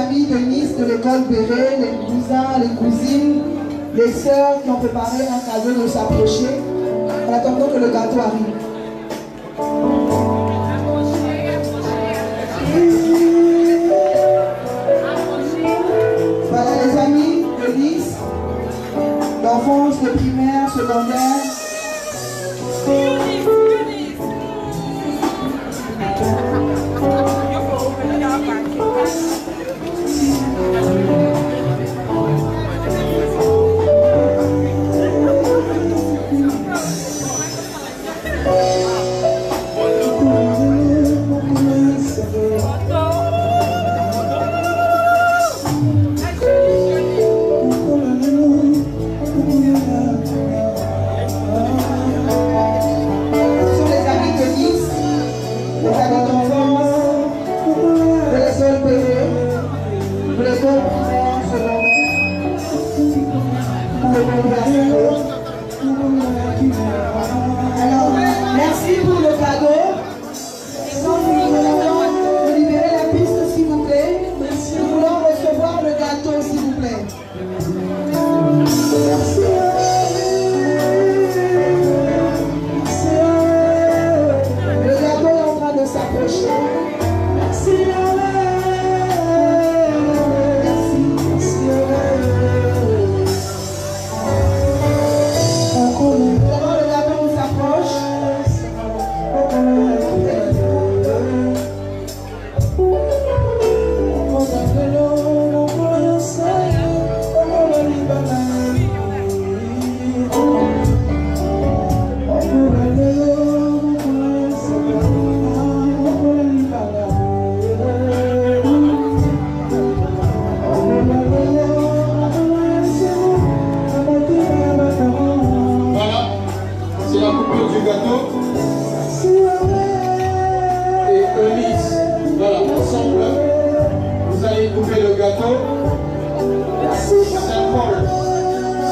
amis de Nice, de l'école Béret, les cousins, les cousines, les sœurs qui ont préparé un cadeau de s'approcher en attendant que le gâteau arrive. Voilà les amis de Nice, d'enfance, de primaire, secondaire. Alors, merci pour le cadeau. Sans nous libérer la piste, s'il vous plaît. Nous voulons recevoir le gâteau, s'il vous plaît. Merci. Le gâteau est en train de s'approcher. Merci.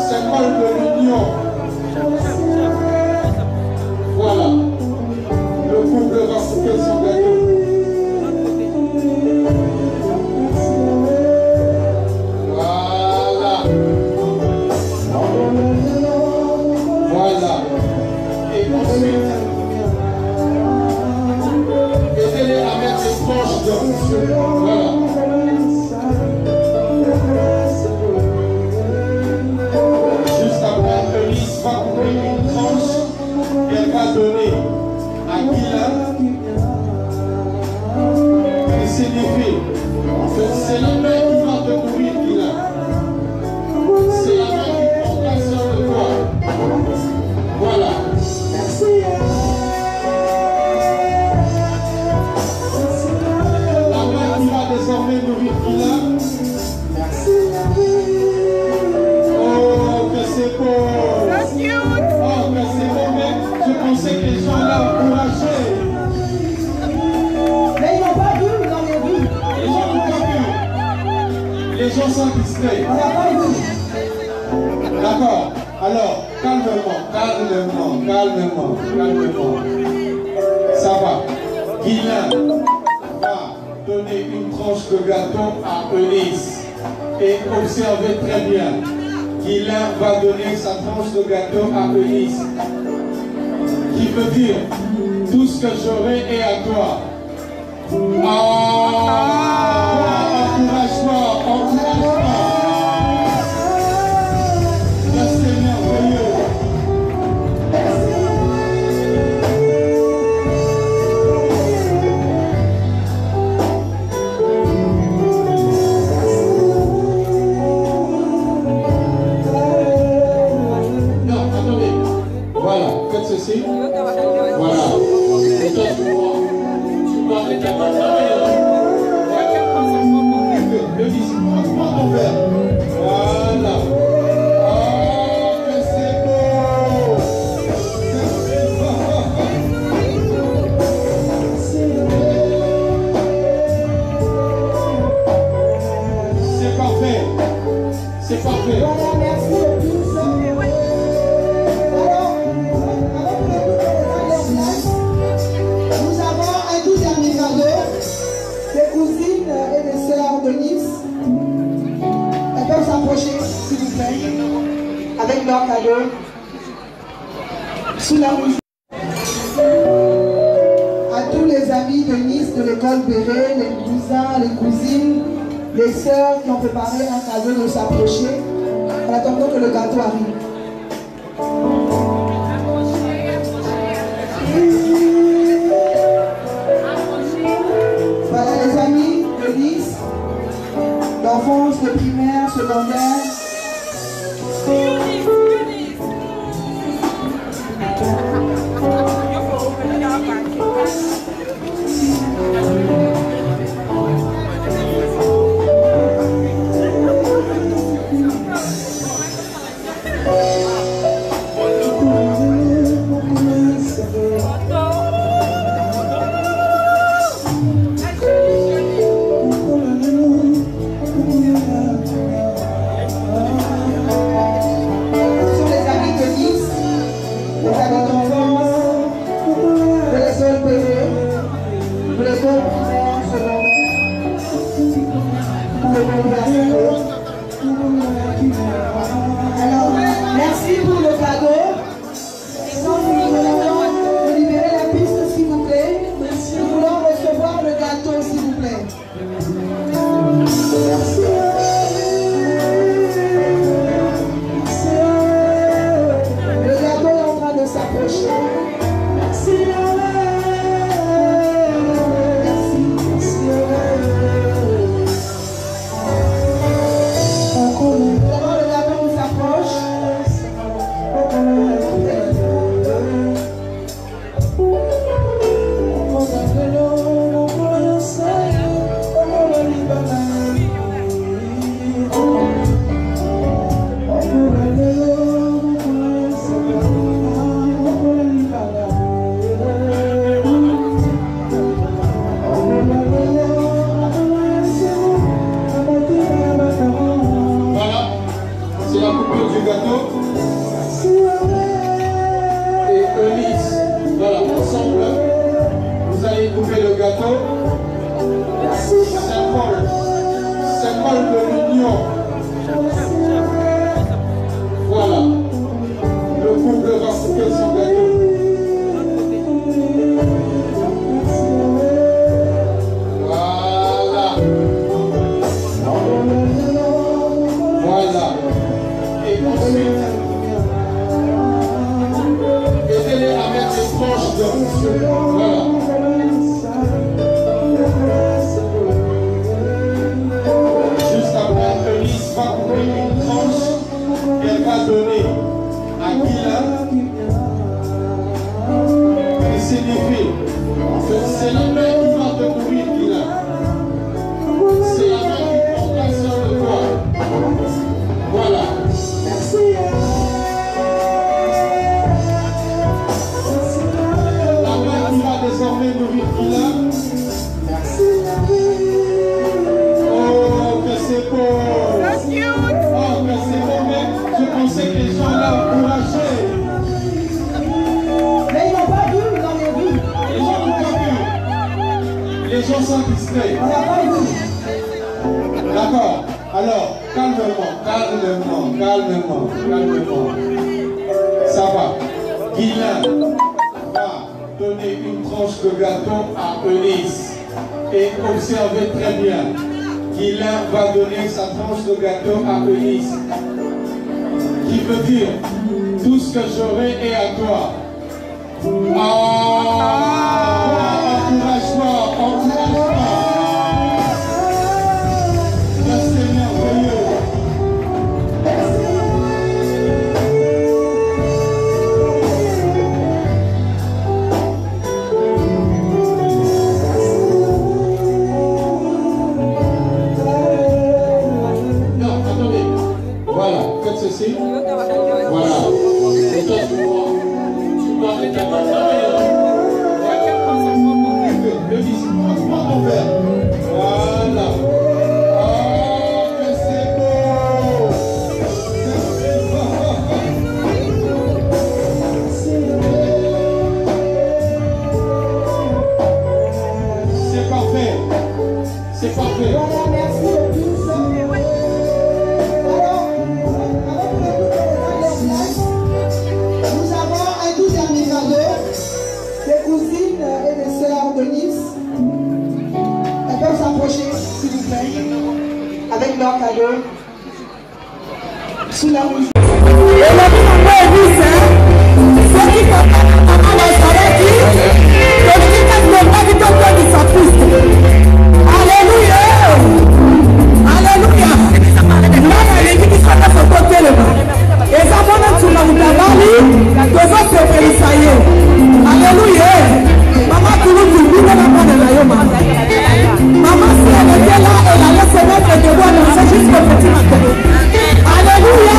Symbole de l'union. Voilà. Le couple va couper son gâteau. Voilà. Voilà. Et ensuite, aidez-les à mettre des tranches de voilà. Donner à Guylain, et c'est des filles. C'est la main qui va te nourrir, Guylain. C'est la main qui prendra soin de toi. Voilà. Merci. La main qui va désormais nourrir Guylain. Merci. Oh, que c'est beau. Oh, que c'est beau, mec. Je pensais que les gens là encouragés. Mais ils n'ont pas vu dans les rues. Les gens n'ont pas vu. Les gens sont distraits. On n'a pas vu. D'accord. Alors, calmement. Ça va. Guylain va donner une tranche de gâteau à Eunice. Et observez très bien. Guylain va donner sa tranche de gâteau à Eunice. Qui veut dire tout ce que j'aurai est à toi. Encourage-toi. C'est merveilleux. Non, attendez. Voilà, faites ceci. Voilà. Et toi, tu dois mettre la main. Le disque, prends ton verre. Voilà. Oh, que c'est beau. C'est parfait. C'est parfait. Voilà, merci de tous. Nous avons un tout dernier cadeau des cousines et des sœurs de Nice. s'il vous plaît, avec leur cadeau, sous la musique. À tous les amis de Nice, de l'école Béret, les cousins, les cousines, les sœurs qui ont préparé un cadeau de s'approcher, en attendant que le gâteau arrive. Voilà les amis de Nice, d'enfance, de primaire, secondaire. Alors, merci pour le cadeau. Vous libérez la piste, s'il vous plaît. Nous voulons recevoir le gâteau, s'il vous plaît. Merci. Le gâteau est en train de s'approcher. Merci. Symbole de l'union. Voilà. Le couple va couper son gâteau. Voilà. Voilà. Et ensuite, aidez-les à mettre les tranches de monsieur. Voilà. Va couper une tranche qu'elle va donner à Guilain et signifie que c'est la main qui va te nourrir, Guilain. C'est la main qui prendra soin de toi. Voilà. Merci. La main qui va désormais nourrir Guilain. Merci. Oh, que c'est beau. Je pensais que les gens l'encourageaient. Mais ils n'ont pas vu, vous avez vu. Les gens n'ont pas vu. Les gens sont distraits. On n'a pas vu. D'accord. Alors, calmement. Ça va. Guilain va donner une tranche de gâteau à Eunice. Et observez très bien. Guilain va donner sa tranche de gâteau à Eunice. Qui veut dire tout ce que j'aurai est à toi. Encourage-moi. C'est merveilleux. Non, attendez. Voilà, faites ceci. Voilà. Et toi, tu dois arrêter de le dis, prends ton verre. Voilà. Oh, que c'est beau. C'est parfait. C'est parfait. Voilà, merci. Alors, avec leur cadeau. Sous la musique. Maman, si elle était là, elle allait se mettre debout à danser jusqu'au petit matin. Alléluia.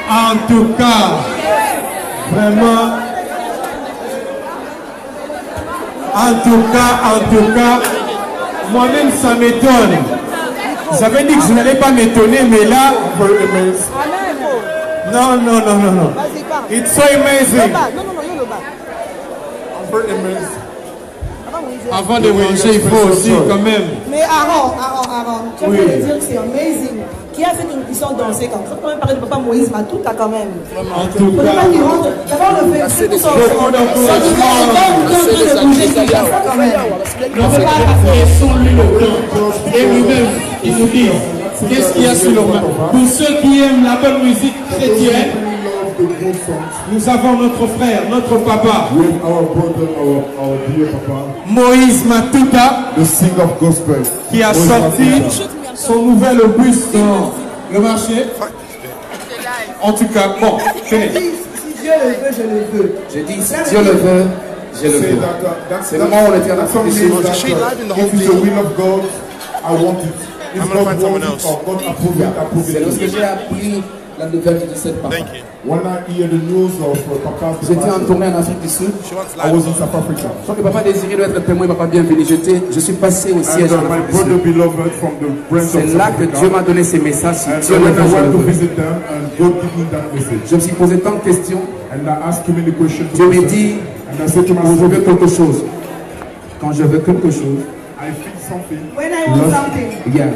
En tout cas, vraiment, en tout cas, moi-même ça m'étonne. J'avais dit que je n'allais pas m'étonner, mais là, non. It's so amazing. Avant de manger, il faut aussi quand même. Mais Aaron, tu peux dire que c'est amazing. Qui a fait une puissance danser comme ça? Quand même parler de papa Moïse Matouta quand même. En tout cas, d'abord le fait c'est tout beaucoup d'encouragement. Laissons-lui le temps. Et lui-même, il nous dit qu'est-ce qu'il y a sur le main. Pour ceux qui aiment la bonne musique chrétienne, nous avons notre frère, notre papa, Moïse Matouta, the singer of gospel, qui a sorti son nouvel opus dans le marché. En tout cas, bon, tenez. Si Dieu le veut, je le veux. Je dis, si Dieu le veut, je le veux. C'est le moment où on était en Afrique du Sud. If it's the will of God, I want it. If God wants it or God approve it, C'est lorsque j'ai appris la nouvelle de cette papa. When I hear the news of Papa's J'étais en tournée en Afrique du Sud. I was in South Africa. Je crois que papa désirait d'être témoin, papa bienvenu. Je suis passé au siège And en my Afrique du brother Sud. beloved from the branch of C'est South là que Africa. Dieu m'a donné ces messages. Si And Dieu le when I veut, je went le to veux. visit them, and God gave me that message. Je me suis posé tant de questions. And I asked him many questions. Dieu me dit, and I said to quand je veux myself, quelque chose, quand je veux quelque chose, I feel something. When I want something.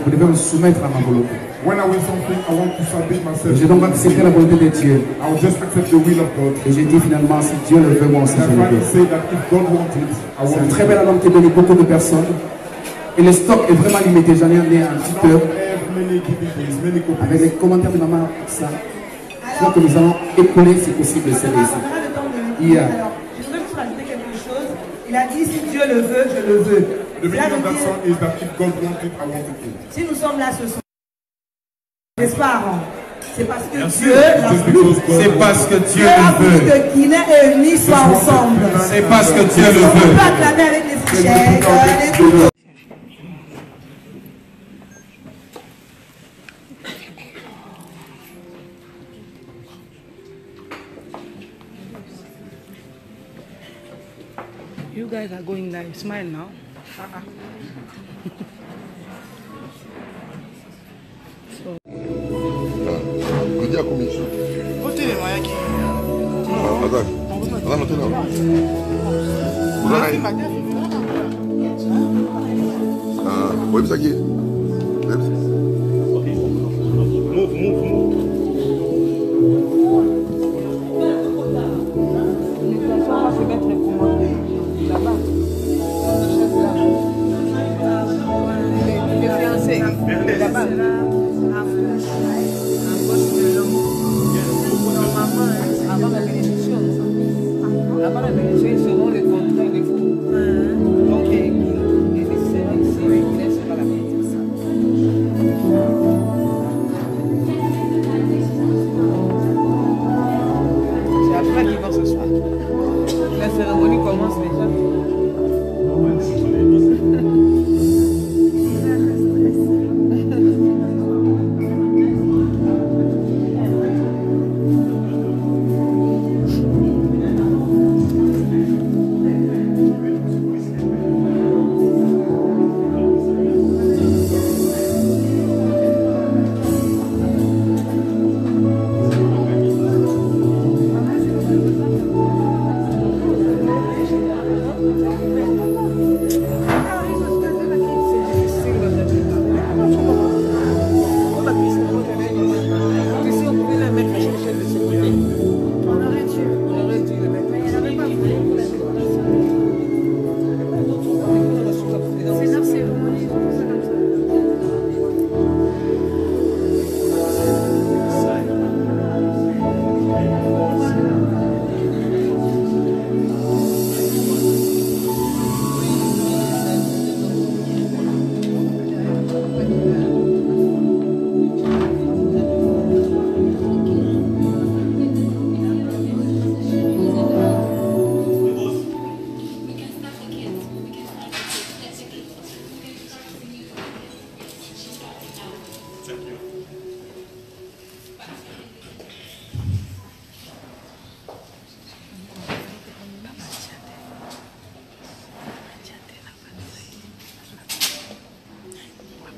vous devez me soumettre à ma volonté. When I want something, I want to submit myself. J'ai donc accepté la volonté de Dieu. I will just accept the will of God. Et j'ai dit finalement, si Dieu le veut, moi aussi That's je le why he veux. said that if God wants it, I C'est want un it. très bel album qui est donné beaucoup de personnes. Et le stock est vraiment limité. J'en ai amené un petit I peu don't have many DVDs, many avec copies. les commentaires de maman pour ça. Je crois que nous allons écouler si possible cette On ici. aura le temps de le Yeah. dire. Alors, je voudrais juste rajouter quelque chose. Il a dit si Dieu le veut, je le veux. The Cela meaning of veut that dire, song is that if God wants it, I want it too. si nous sommes là ce soir, n'est-ce pas, Aaron? C'est parce que Dieu l'a Just voulu. because God C'est wants parce que Dieu Dieu a le voulu veut. que Guinée et Unis soient ensemble. C'est parce que Dieu le On peut veut. acclamer avec les fichettes, les couteaux. You guys are going live. Smile now. Kuja kumisha. Hoteli mayaki. Azaki. Azama tena. Uzana. Website. Avant la bénédiction, ils seront les contrats de vous. Donc, il est nécessaire ici, il laisse pas la bénédiction. C'est après qu'ils vont se soir. La cérémonie commence déjà.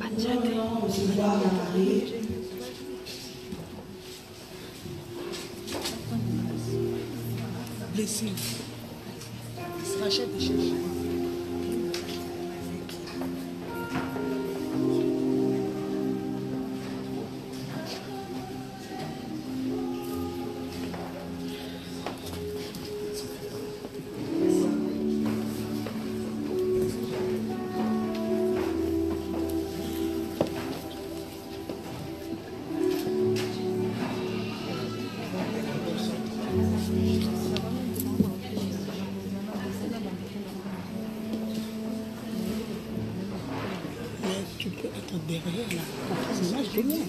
allons recevoir la mariée. Blessé. Il se rachète des choses. Tu peux être derrière là, c'est l'image de moi.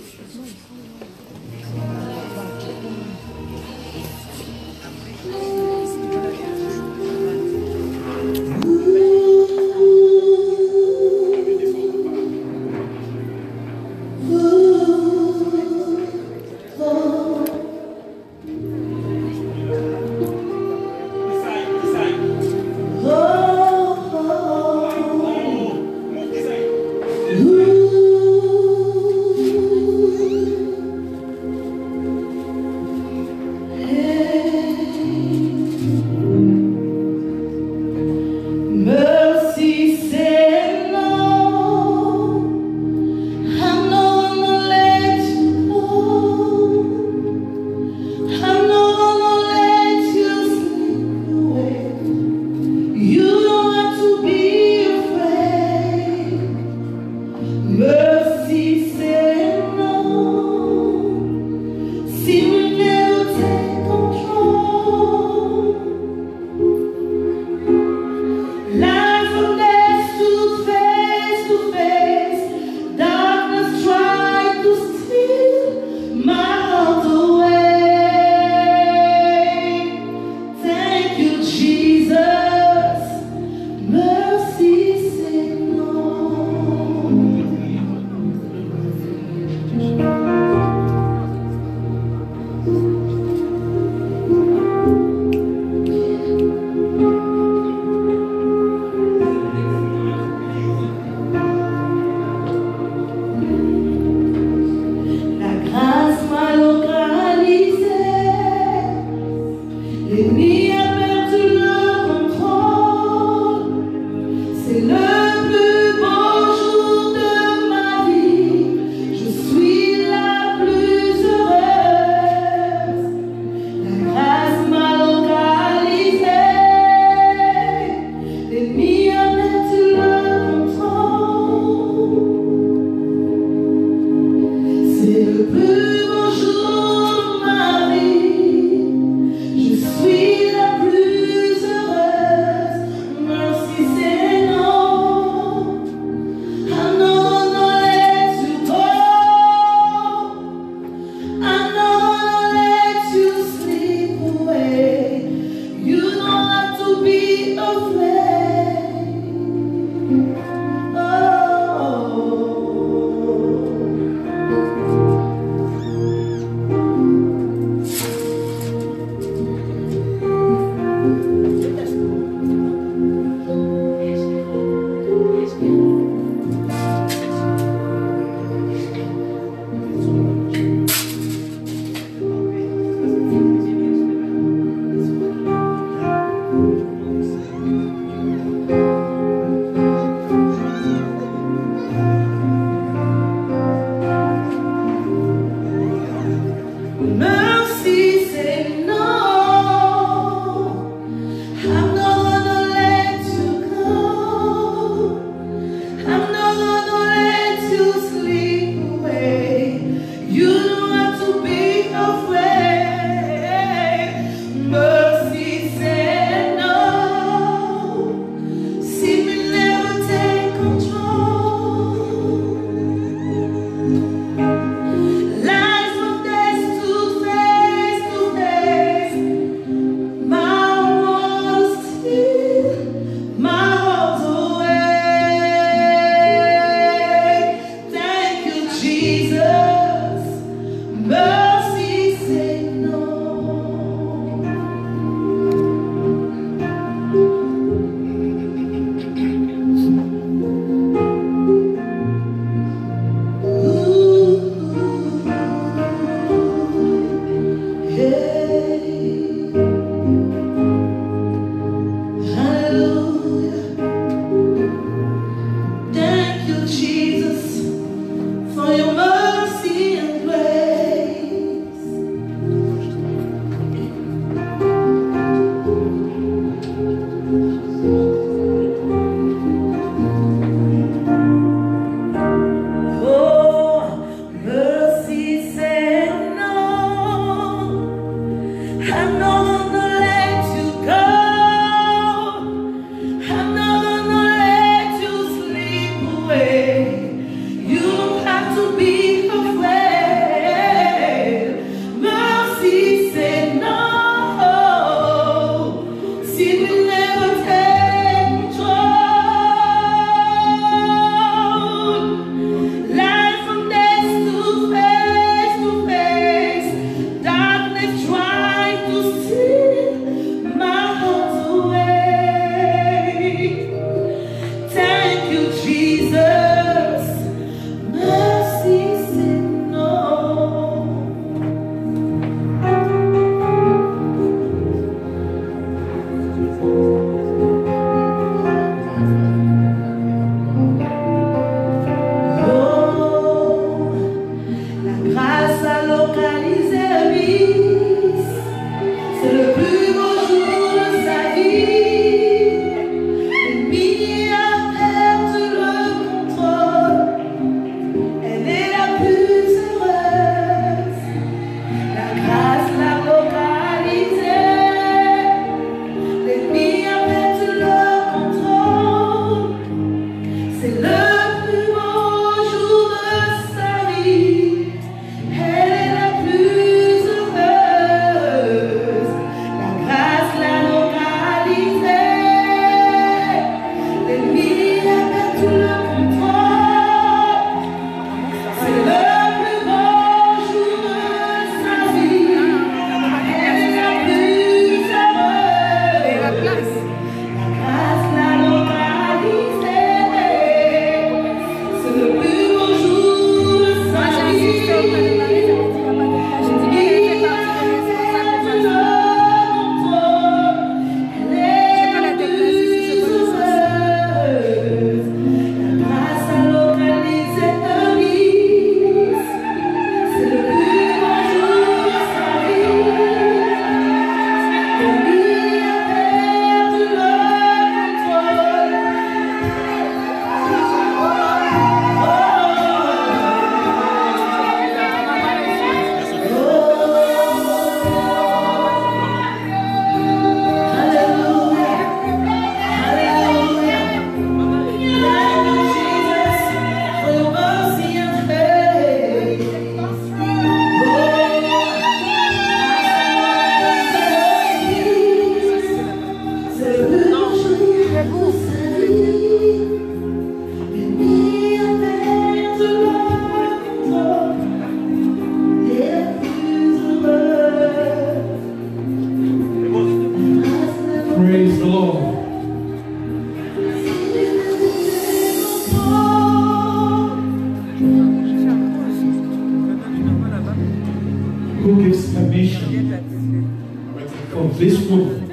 this woman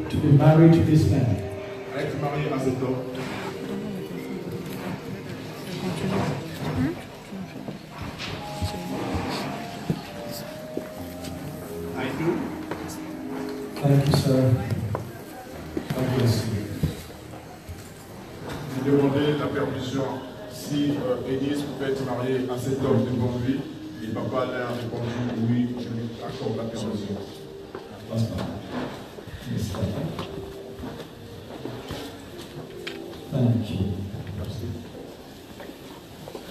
to be married to this man. à être mariée à cet homme. I do. Thank you, sir. God bless you. J'ai demandé la permission si Denise pouvait être mariée à cet homme devant lui. Et papa a répondu oui, je lui accorde la permission. Thank you.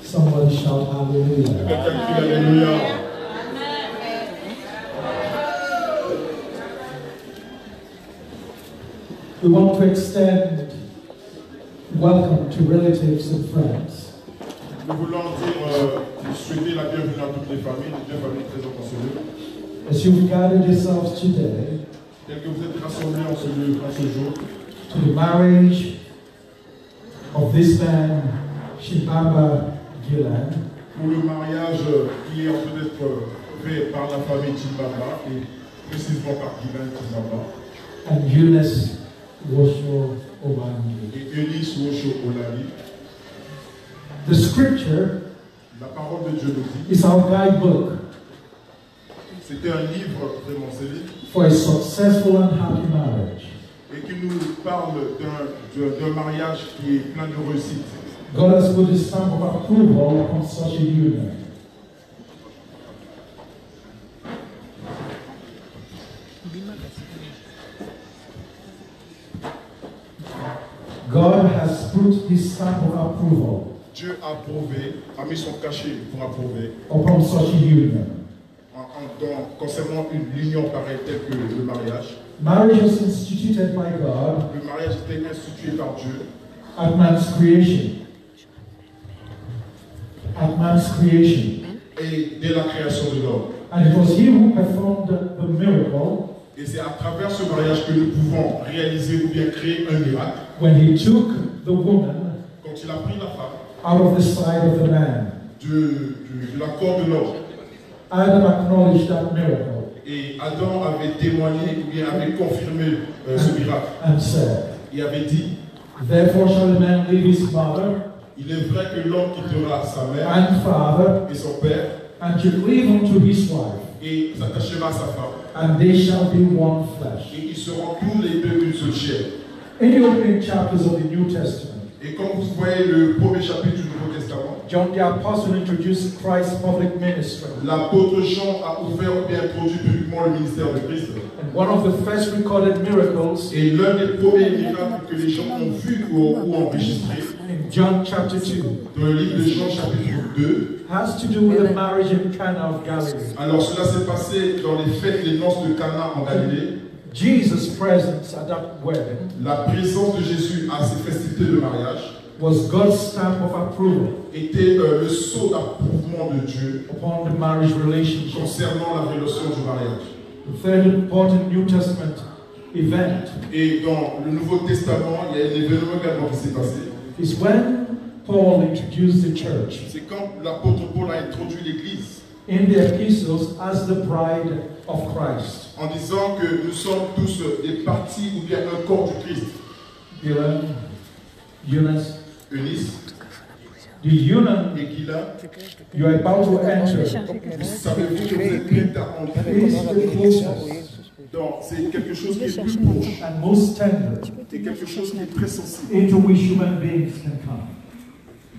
Somebody shout hallelujah. Quelqu'un crie alléluia. We want to extend welcome to relatives and friends. Nous voulons souhaiter la bienvenue à toutes les familles présentes en ce lieu. As you've gathered yourselves today, Tel que vous êtes rassemblés en ce lieu, en ce jour, to the marriage of this man, Shibamba Gillan, pour le mariage qui est en train d'être fait par la famille Chimbamba et précisément par Guylaine Chimbamba and Eunice Wosho Obangi. et Eunice Wosho Olali. The scripture La parole de Dieu nous dit, is our guidebook c'était un livre vraiment scellé for a successful and happy marriage. et qui nous parle d'un mariage qui est plein de réussite. God has put his stamp of approval upon such a union. God has put his stamp of approval Dieu a approuvé, a mis son cachet pour approuver upon such a union. concernant une union pareille telle que le mariage. Marriage was instituted by God Le mariage était institué par Dieu at man's creation. At man's creation. et dès la création de l'homme. And it was he who performed the miracle Et c'est à travers ce mariage que nous pouvons réaliser ou bien créer un miracle. when he took the woman Quand il a pris la femme out of the side of the man. de la corps de l'homme, Adam acknowledged that miracle et Adam avait témoigné ou bien avait confirmé ce miracle. and said, Il avait dit, therefore shall the man leave his mother il est vrai que l'homme quittera sa mère and father et son père and shall cleave unto his wife, et s'attachera à sa femme. and they shall be one flesh. Et ils seront tous les deux une seule chair. In the opening chapters of the New Testament, Et comme vous voyez le premier chapitre du Nouveau Testament, John the Apostle introduced Christ's public ministry. l'apôtre Jean a ouvert ou bien introduit publiquement le ministère de Christ. And one of the first recorded miracles Et l'un des premiers miracles que les gens ont vu ou enregistré in John chapter 2 dans le livre de Jean chapitre 2, has to do with the marriage in Cana of Galilee. alors cela s'est passé dans les fêtes des noces de Cana en Galilée. Jesus' presence at that wedding La présence de Jésus à ces festivités de mariage was God's stamp of approval était le sceau d'approuvement de Dieu upon the marriage relationship. concernant la relation du mariage. The third important New Testament event Et dans le Nouveau Testament, il y a un événement également qui s'est passé. is when Paul introduced the church C'est quand l'apôtre Paul a introduit l'Église in the epistles as the bride of Christ. en disant que nous sommes tous des parties ou bien un corps du Christ. Gillan, Eunice, Eunice the union et Guylaine, you are about to enter savez-vous que vous êtes prêts à entrer is the closest dans c'est quelque chose qui est plus proche and most tender et quelque chose qui est très sensible, into which human beings can come.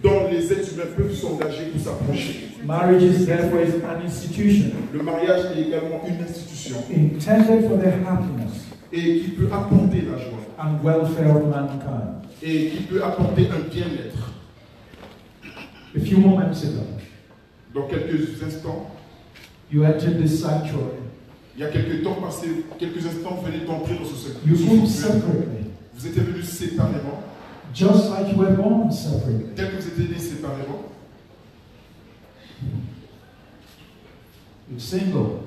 dont les êtres humains peuvent s'engager pour s'approcher. Marriage is therefore an institution Le mariage est également une institution intended for the happiness et qui peut apporter la joie and welfare of mankind. et qui peut apporter un bien-être. A few moments ago, Dans quelques instants, you entered this sanctuary. il y a quelques temps passé, quelques instants, vous venez d'entrer dans ce You came sanctuaire. separately, Vous étiez venus séparément, just like you were born separately. tel que vous étiez nés séparément. You're single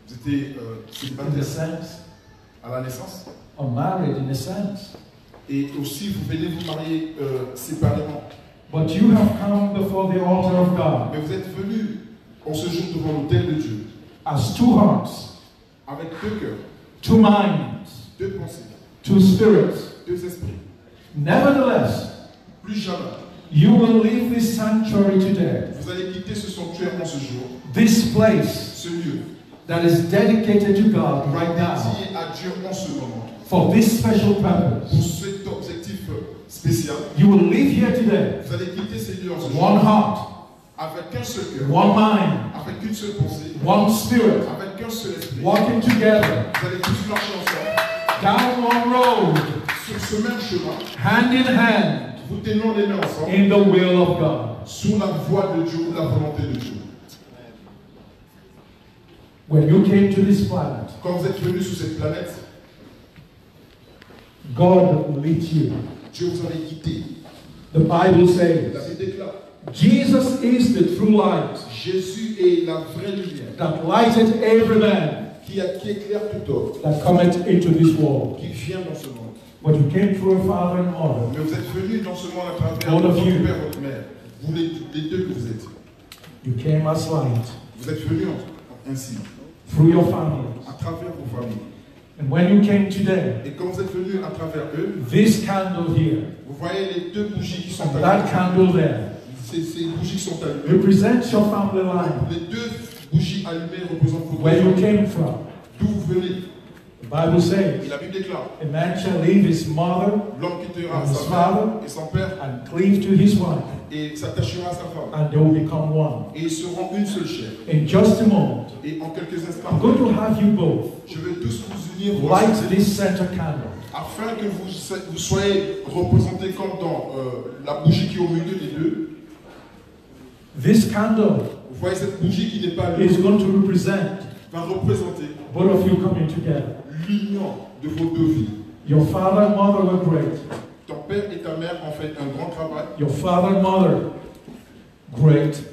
Vous étiez in a célibataires sense, à la naissance. or married in a sense. Et aussi, vous venez vous marier séparément. But you have come before the altar of God Mais vous êtes venus en ce jour devant l'autel de Dieu as two hearts avec deux cœurs two minds, deux pensées, two spirits. deux esprits. Nevertheless, Plus jamais, you will leave this sanctuary today, vous allez quitter ce sanctuaire en ce jour, this place ce lieu, that is dedicated to God right now dédié à Dieu en ce moment, for this special pour purpose. cet objectif spécial. You will leave here today, Vous allez quitter ces lieux en ce one jour, heart, avec un seul cœur, one mind, avec une seule pensée, one spirit, avec un seul esprit. walking together Vous allez tous marcher ensemble, down one road, sur ce même chemin, hand in hand, vous tenant les mains ensemble, in the will of God. sous la voix de Dieu ou la volonté de Dieu. When you came to this planet, Quand vous êtes venus sur cette planète, God lit you. Dieu vous avait guidé. The Bible La says, Bible déclare, Jesus is the true light Jésus est la vraie lumière that lighted every man qui éclaire tout homme, that cometh into this world. qui vient dans ce monde. But you came through a father and mother. Mais vous êtes venus dans ce monde à travers All of votre you. père, votre mère. Vous les deux que vous êtes. You came as light Vous êtes venus ainsi, through your families. à travers vos familles. And when you came today, Et quand vous êtes venus à travers eux, this candle here vous voyez les deux bougies qui sont and that candle there Ces bougies qui sont allumées. represent your family line, Les deux bougies allumées représentent votre where you famille. came from. D'où vous venez. The Bible Et says, la Bible déclare, a man shall leave his mother l'homme quittera and his sa father mère et son père and cleave to his wife, et s'attachera à sa femme. and they will become one. Et ils seront une seule chair. In just a moment, Et en quelques I'm instants, going to have you both je vais tous vous unir vous light ensemble, this center candle. afin que vous soyez représentés comme dans la bougie qui est au milieu des deux. This candle Vous voyez cette bougie qui n'est pas is allumée going to represent va représenter both of you coming together. l'union de vos deux vies. Your father and mother were great. Ton père et ta mère ont fait un grand travail. Your father and mother, great.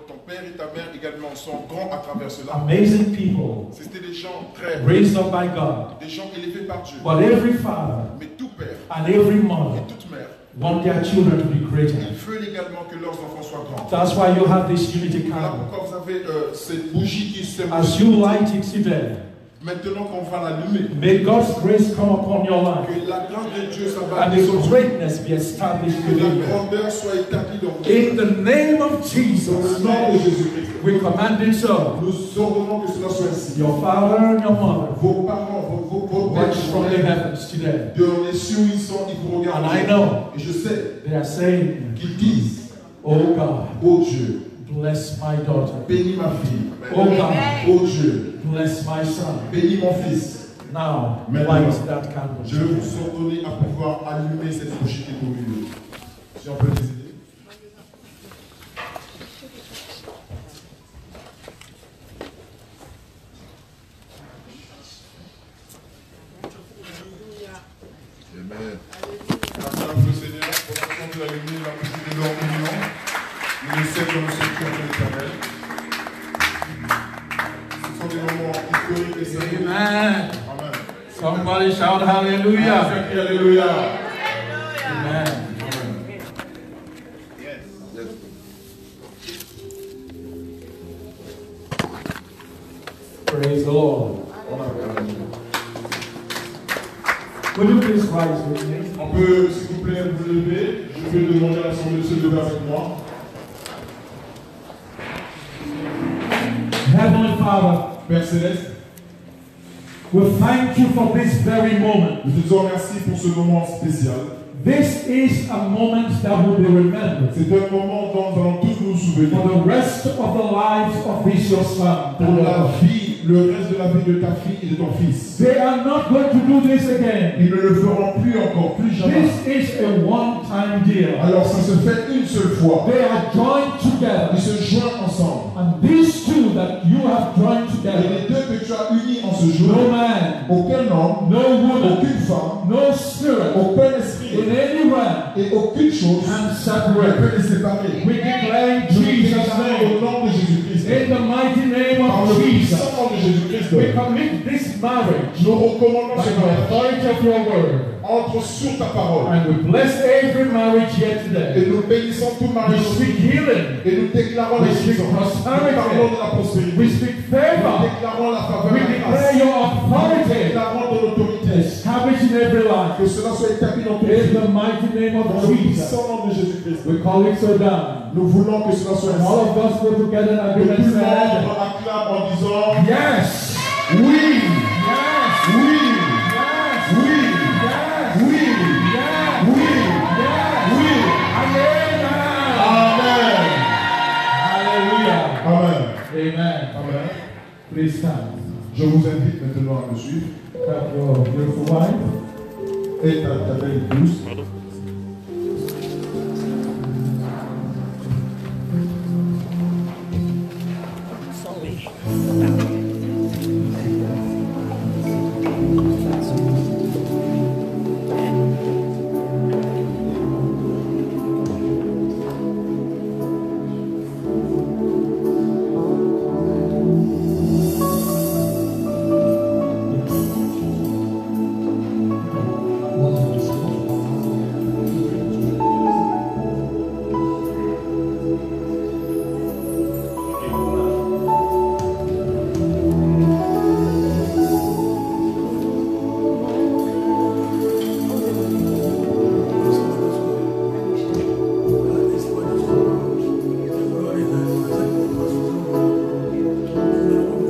Ton père et ta mère également sont grands à travers cela. Amazing people C'était des gens très raised up by God. des gens élevés par Dieu. But every father Mais tout père and every et mother toute mère, want their children to be greater. ils veulent également que leurs enfants soient grands. That's why you have this unity Voilà candle. pourquoi vous avez cette bougie qui As symbolise. you light it today, Maintenant qu'on va l'allumer, may God's grace come upon your life que la grâce de Dieu s'abatte and sur His vous. greatness be established Que la within you. grandeur soit établie dans vous. In the name of Dans Jesus, le nom de Jésus-Christ, we command it so. nous ordonnons que cela soit ainsi. Your father and your mother Vos parents, vos watch from the pères, heavens today. dans les cieux ils sont, ils vous regardent. And I know Et je sais they are saying, qu'ils disent, Oh God, oh Dieu, bless my daughter. bénis ma fille. Oh God, Oh Dieu, bless my son. bénis mon fils. Now, Maintenant, light that candle. je vais vous ordonner à pouvoir allumer cette bougie qui est au milieu. Si on peut les aider. Amen. Merci à vous, Seigneur, pour l'action de l'allumer la bougie de leur union. Nous le savons dans le secteur de l'Éternel. Ce sont des moments historiques et symboliques. Amen. Amen. Somebody shout hallelujah. Alléluia. Amen. Praise the Lord. Would you please rise with me? On peut, s'il vous plaît, vous lever. Je vais demander à l'Assemblée de se lever avec moi. Heavenly Father, Père Céleste, we thank you for this very moment. nous te disons merci pour ce moment spécial. This is a moment that will be remembered C'est un moment dont nous allons tous nous souvenir. for the rest of the lives of this your son. Pour la vie, le reste de la vie de ta fille et de ton fils. They are not going to do this again. Ils ne le feront plus encore, plus jamais. This is a one-time deal. Alors ça se fait une seule fois. They are joined together. Ils se joignent ensemble. And these two that you have joined Et together, les deux que tu as unis en ce jour, no man, aucun homme, no woman, aucune femme, no spirit aucun esprit in any realm et aucune chose can ne separate. peut les séparer. We declare in Nous Jesus' déclarons name, au nom de Jésus-Christ, in the mighty name par of le Jesus, puissant nom de Jésus-Christ, we commit this marriage nous recommandons by ce the mariage. authority of your word. Entre sur ta parole. And we bless every marriage here Et today. nous bénissons tout We mariage. speak healing. Et nous déclarons la We speak guérison. Nous prosperity. parlons de la prospérité. We speak Nous favor. déclarons la faveur We et la declare grâce. your Nous authority déclarons in every life. Que cela soit établi dans ton In vie. the mighty name Dans of le Jesus. puissant nom de Jésus-Christ. We call it so done. Nous voulons que cela soit And all ainsi. of us will together and Que tout agree le and monde say, acclame en disant yes, oui, yes, oui, yes, oui, yes, oui, yes, oui, yes, oui. Amen. Amen. Hallelujah. Amen. Amen. Amen. Please stand. Je vous invite maintenant à me suivre. Have your beautiful wife. Et ta belle épouse.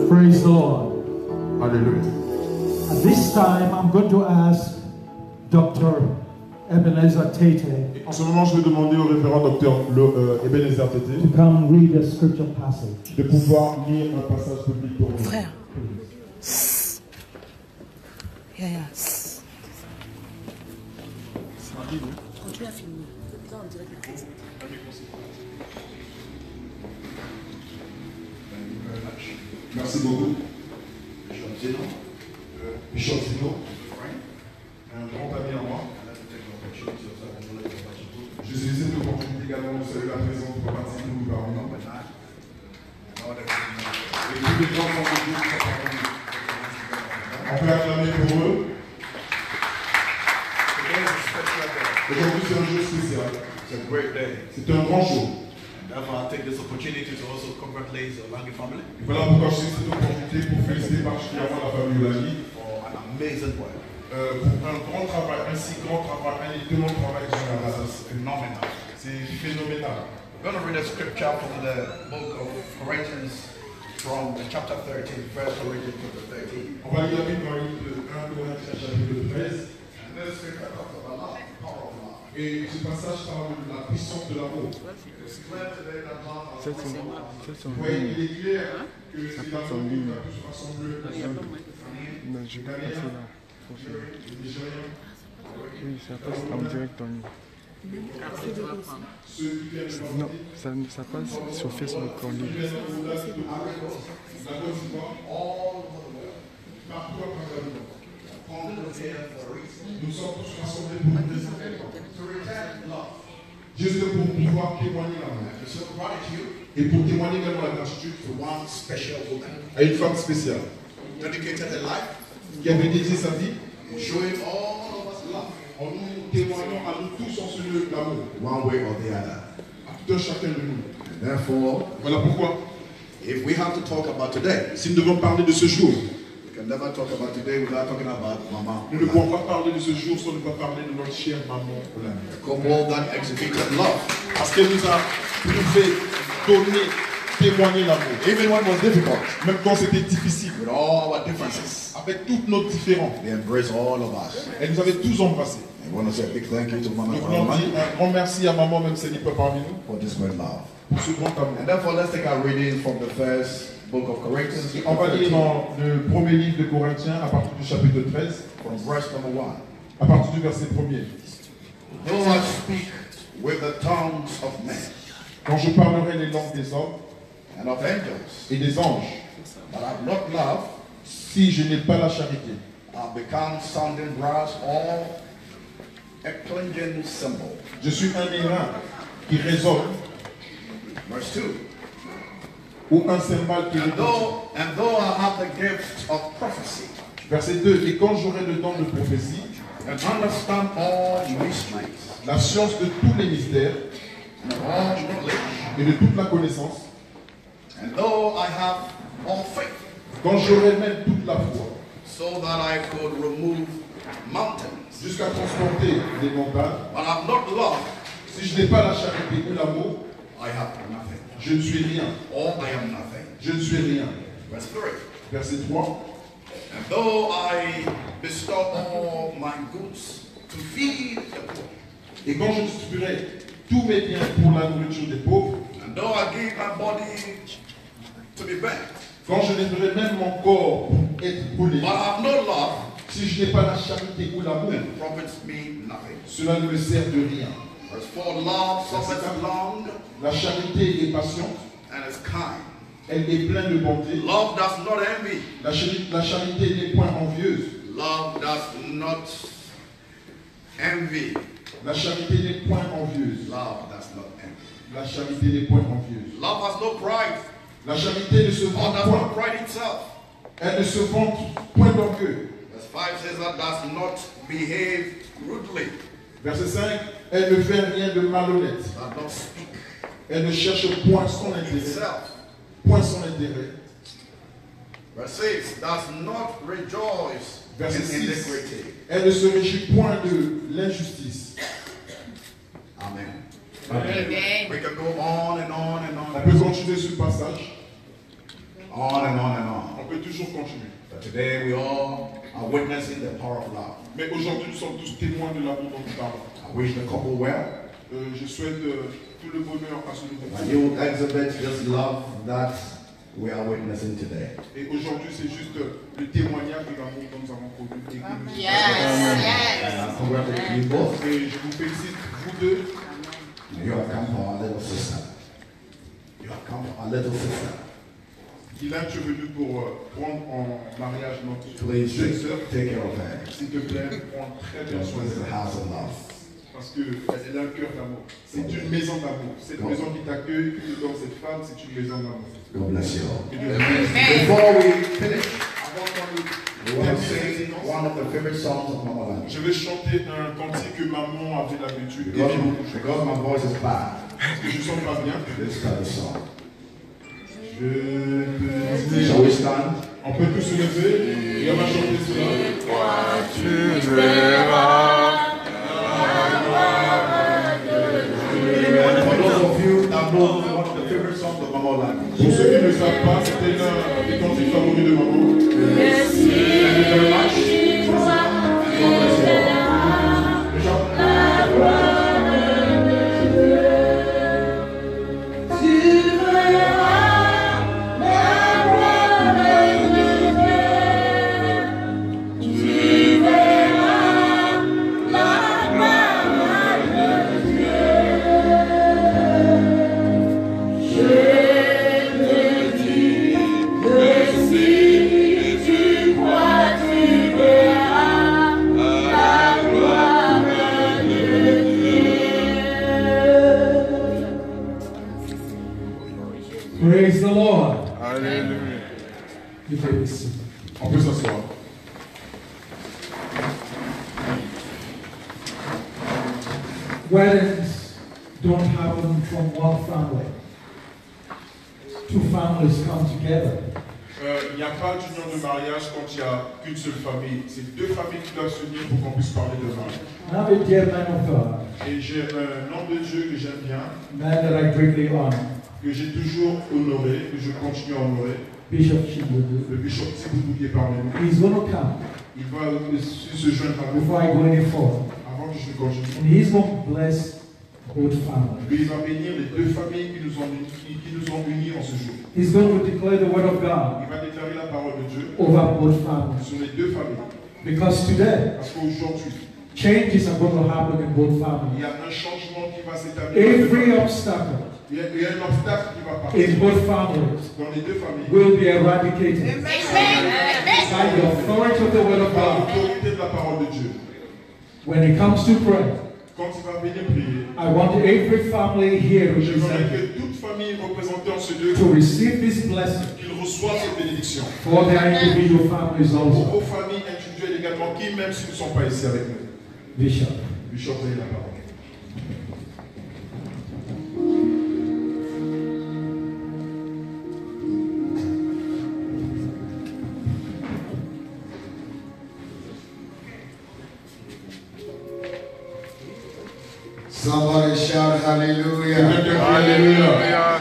Praise the Lord. Alléluia. At this time, I'm going to ask Dr. Ebenezer Tate Et en ce moment, je vais demander au révérend docteur Ebenezer Tété to come read a scripture passage. de pouvoir lire un passage public pour nous. Frère. Yeah. Continue à filmer. Putain, on dirait que c'est- Merci beaucoup. Bishop Zino, un grand ami à moi. Je suis cette opportunité également de saluer la présence pour participer au gouvernement. Et tous les grands membres de Dieu qui sont parmi nous. On peut acclamer pour eux. Aujourd'hui, c'est un jour spécial. C'est un grand jour. Therefore, I take this opportunity to also congratulate the Lange family Et voilà pourquoi je saisis cette opportunité pour féliciter particulièrement la famille Olangi for an amazing work. pour un grand travail, un si grand travail, un étonnant travail qu'ils ont réalisé. That's phenomenal. C'est phénoménal. We're going to read a scripture from the book of Corinthians, from chapter 13, 1 Corinthians chapter 13. On va lire la Bible dans le livre de 1 Corinthiens chapitre 13. And this scripture talks about love, the power of love. Et ce passage parle de la puissance de l'amour. It's clear today that love has Oui, il est clair que c'est l'amour qui va tous rassembler. Non, je vais passer là. Oui, ça passe en direct en ligne. Non, ça passe sur Facebook en ligne. Nous sommes tous rassemblés pour une raison. Juste pour pouvoir témoigner l'amour. Et pour témoigner également la gratitude to one special woman à une femme spéciale dedicated her life, qui avait dédié sa vie showing all of us love, en nous témoignant à nous tous en ce lieu d'amour, one way or the other. à tout un chacun de nous. And therefore, Voilà pourquoi, if we have to talk about today, si nous devons parler de ce jour, we can never talk about today without talking about Mama. nous ne pouvons pas parler de ce jour sans ne pas parler de notre chère maman Olangi. A couple that exhibited love, Parce qu'elle nous a prouvé, donné, témoigné l'amour. even when it was difficult, Même quand c'était difficile, with all our differences. avec toutes nos différences, They embraced all of us. elle nous avait tous embrassés. I want to say a big thank you to Mama Nous voulons dire un grand merci à maman, même si elle n'est pas parmi nous, for this great love. pour ce grand amour. And therefore, let's take our reading from the first book of Corinthians, On va lire dans le premier livre de Corinthiens, à partir du chapitre 13, from verse number 1. à partir du verset 1er. Though I speak with the tongues of men Quand je parlerai les langues des hommes and of angels, et des anges, but I have not love, si je n'ai pas la charité, I become sounding brass or a clanging cymbal. je suis un airain qui résonne Verse 2. ou un cymbale qui retentit. And though I have the gift of prophecy Verset 2. Et quand j'aurai le don de prophétie, and understand all mysteries la science de tous les mystères and all knowledge, et de toute la connaissance, and though I have all faith, quand j'aurai même toute la foi, so that I could remove mountains. Jusqu'à transporter des montagnes. But I have not love. Si je n'ai pas la charité ou l'amour, I have nothing. je ne suis rien. Or I am nothing. Je ne suis rien. Verse 3. Verset 3. And though I bestow all my goods to feed the poor. Et quand je distribuerai tous mes biens pour la nourriture des pauvres, and though I give my body to be burnt, quand je livrerai même mon corps pour être brûlé, but I have no love, si je n'ai pas la charité ou l'amour, it profits me nothing. Cela ne me sert de rien. Verse 4, love suffereth long, la charité est patiente, and is kind. Elle est pleine de bonté. Love does not envy. La charité n'est point envieuse. Love does not envy. La charité n'est point envieuse. Love does not envy. La charité n'est point envieuse. Love has no pride. La charité ne se vante does point. not pride itself. Elle ne se vante point d'orgueil. Verse 5 says that does not behave rudely. Verset 5, elle ne fait rien de malhonnête. Does not speak. Elle ne cherche point son intérêt. Itself. Point son intérêt. Verse 6 does not rejoice Verset in 6, iniquity. elle ne se réjouit point de l'injustice. Amen. Amen. We can go on and on and on. On peut continuer ce passage. On and on and on. On peut toujours continuer. But today we all are witnessing the power of love. Mais aujourd'hui, nous sommes tous témoins de l'amour dont nous parlons. I wish the couple well. Je souhaite tout le bonheur à ce nouveau couple. And you exhibit this love that we are witnessing today. Et aujourd'hui, c'est juste le témoignage de l'amour que nous avons connu. Yes. Congratulations you both. Et je vous félicite, vous deux. You have come for our little sister. You have come for our little sister. Il a venu pour prendre en mariage notre Please jeune sœur. take care of her. S'il te plaît, prends très bien soin This is de a elle. house of love. Parce qu'elle a un cœur d'amour. C'est une maison d'amour. Cette maison qui t'accueille, qui te donne cette femme, c'est une maison d'amour. God bless you all. Amen. Before we finish, we want to sing one of the favorite songs of Mama Land. Je vais chanter un cantique que maman avait l'habitude d'aimer beaucoup. Because my voice is bad. Parce que je ne sens pas bien. This kind of song. Je peux dire. Shall we stand? On peut tous se lever et on va chanter cela. Tu verras. For those of you that know one of the favorite songs of Mama Land. Pour ceux qui ne le savent pas, c'était l'un des cantiques favoris de maman. Thank you very much. God bless you all. Bishop. Praise the Lord. Alléluia. You may be seated. On peut s'asseoir. Weddings don't happen from one family. Two families come together. Il n'y a pas d'union de mariage quand il n'y a qu'une seule famille. C'est deux familles qui doivent s'unir pour qu'on puisse parler de mariage. I have a dear man of God, Et j'ai un homme de Dieu que j'aime bien, man that I greatly honor, que j'ai toujours honoré, que je continue à honorer, Bishop Chibudu. le bishop Tiboudou qui est parmi nous. He's going to come Il va se joindre à nous before I go any further. avant que je ne continue. And he's going to bless both families. Il va bénir les deux familles qui nous ont unis en ce jour. He's going to declare the word of God Il va déclarer la parole de Dieu over both families. sur les deux familles. Because today, Parce qu'aujourd'hui, changes are going to happen in both il families. y a un changement qui va s'établir. Every obstacle Il y a un obstacle qui va in partir both families dans les deux familles. will be eradicated by the authority of the word of Par God. l'autorité de la parole de Dieu. When it comes to prayer, Quand il va venir prier, I want every family here je voudrais represented que toute famille représentée en ce lieu, to receive this blessing qu'ils reçoivent cette bénédiction. for their individual families Pour also. vos familles individuelles également, qui même s'ils ne sont pas ici avec nous. Bishop. Bishop, vous avez la parole. Somebody shout hallelujah. Hallelujah.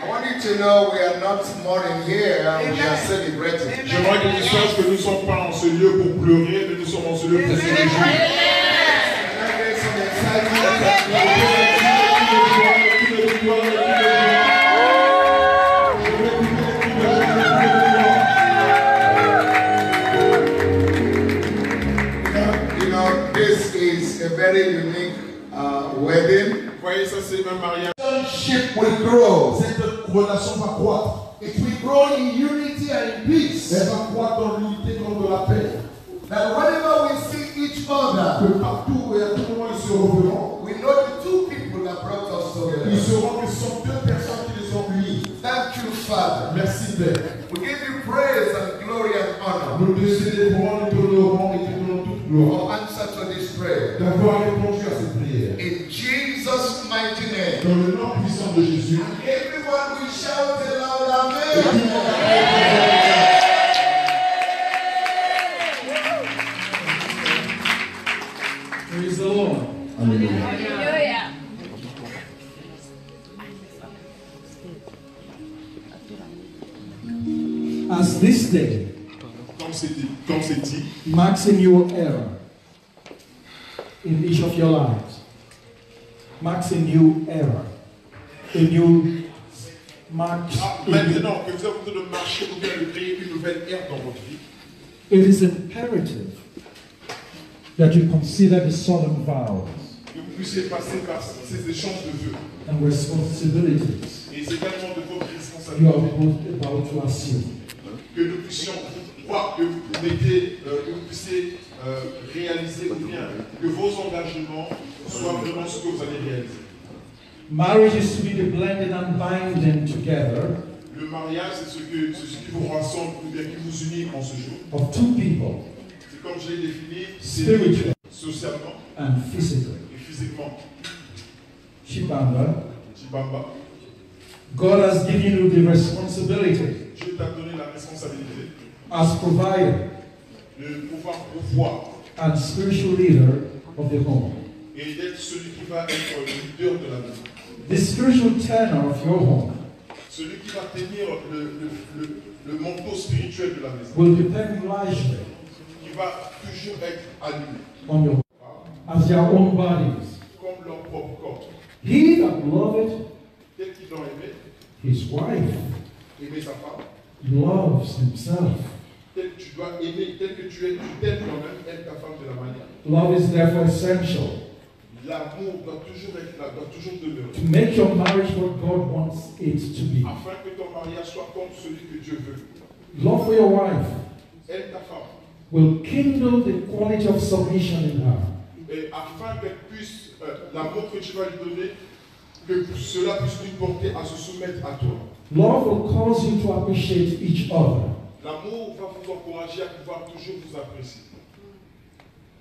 I want you to know we are not mourning here, we are celebrating. J'aimerais que tu saches que nous ne sommes pas en ce lieu pour pleurer, mais nous sommes en ce lieu pour se réjouir. You know, this is a very unique wedding. Voyez, ça c'est un mariage. Relationship will grow. Cette relation va croître. It will grow in unity and in peace. Elle va croître dans l'unité comme de la paix. That whenever we see each other, Que partout et à tout moment ils se reverront. we know the two people that brought us together. Ils sauront que ce sont deux personnes qui les ont unis. Thank you, Father. Merci Père. We give you praise and glory and honor. Nous te célébrons, nous t'honorons et te donnons toute gloire. For answer to this prayer. D'avoir répondu à cette prière. In Jesus' mighty name. Dans le nom puissant de Jésus. Everyone will shout aloud, amen. Praise the Lord. Hallelujah. As this day Comme c'est dit, marks a new era in each of your lives, marks a new era, a new marks. maintenant que vous avez besoin de marcher ou bien de créer une nouvelle ère dans votre vie, It is imperative that you consider the solemn vows que vous puissiez passer par ces échanges de vœux. and responsibilities Et c'est également de votre you are responsabilité both about to assume. que nous puissions voir que vous mettez, que vous puissiez réaliser ou bien que vos engagements soient vraiment ce que vous allez réaliser. Marriage is to be the blended and binding together Le mariage, c'est ce qui vous rassemble ou bien qui vous unit en ce jour. of two people, C'est comme je l'ai défini, c'est spiritually socialement and physically. et physiquement. Chibamba, Chibamba, God has given you the responsibility Dieu t'a donné la responsabilité as provider de pouvoir pouvoir and spiritual leader of the home. et d'être celui qui va être le leader de la maison. The spiritual tenor of your home Celui qui va tenir le manteau spirituel de la maison. will depend largely Qui va toujours être allumé. on your as their own bodies. Comme leur propre corps. He that loveth Tel qu'ils l'ont aimé, his wife aimer sa femme. loves himself. Tel que tu dois aimer, tel que tu es, tu t'aimes toi-même, aime ta femme de la manière. Love is therefore essential L'amour doit toujours être là, doit toujours demeurer. to make your marriage what God wants it to be. Afin que ton mariage soit comme celui que Dieu veut. Love for your wife Aime ta femme. will kindle the quality of submission in her. Et afin qu'elle puisse, l'amour que tu vas lui donner, que cela puisse lui porter à se soumettre à toi. Love will cause you to appreciate each other. L'amour va vous encourager à pouvoir toujours vous apprécier.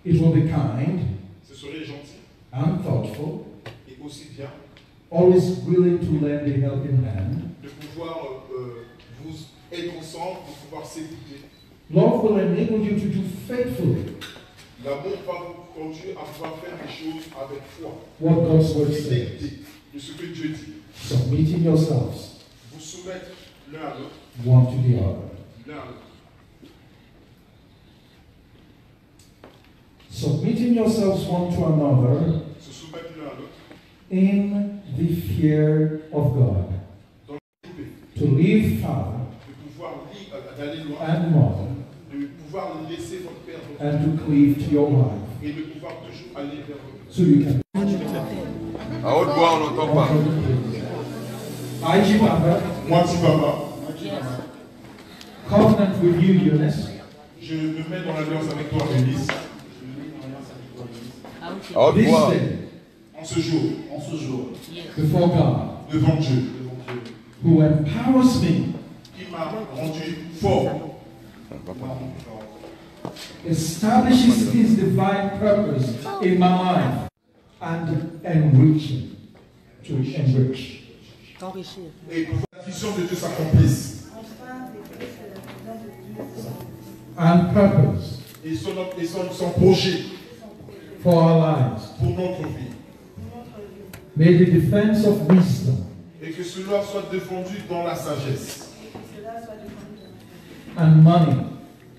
It will be kind Ce serait gentil and thoughtful, et aussi bien always willing to lend a helping hand. de pouvoir vous être ensemble, de pouvoir s'écouter. Love will enable you to do faithfully L'amour va vous conduire à pouvoir faire des choses avec foi. what God's word says. Fidélité de ce que Dieu dit. Submitting yourselves Vous soumettre l'un à l'autre. one to the other. L'un à l'autre. Submitting yourselves one to another Se soumettre l'un à l'autre. in the fear of God. Dans le To leave father de pouvoir d'aller loin. and mother De pouvoir laisser votre père votre and to cleave to your wife. et de pouvoir toujours aller vers votre So you can. À haute voix, on n'entend pas. I, Papa, Moi, Chibamba, covenant with you, Eunice, je me mets dans l'alliance avec toi, Eunice. À haute this voix. day, En ce jour, before God, devant Dieu, who empowers me, qui m'a rendu fort, establishes his divine purpose in my life, and enriching, to enrich. et pour que la vision de Dieu s'accomplisse. And purpose Et son projet for our lives. pour notre vie. May the defense of wisdom et que cela soit défendu dans la sagesse and money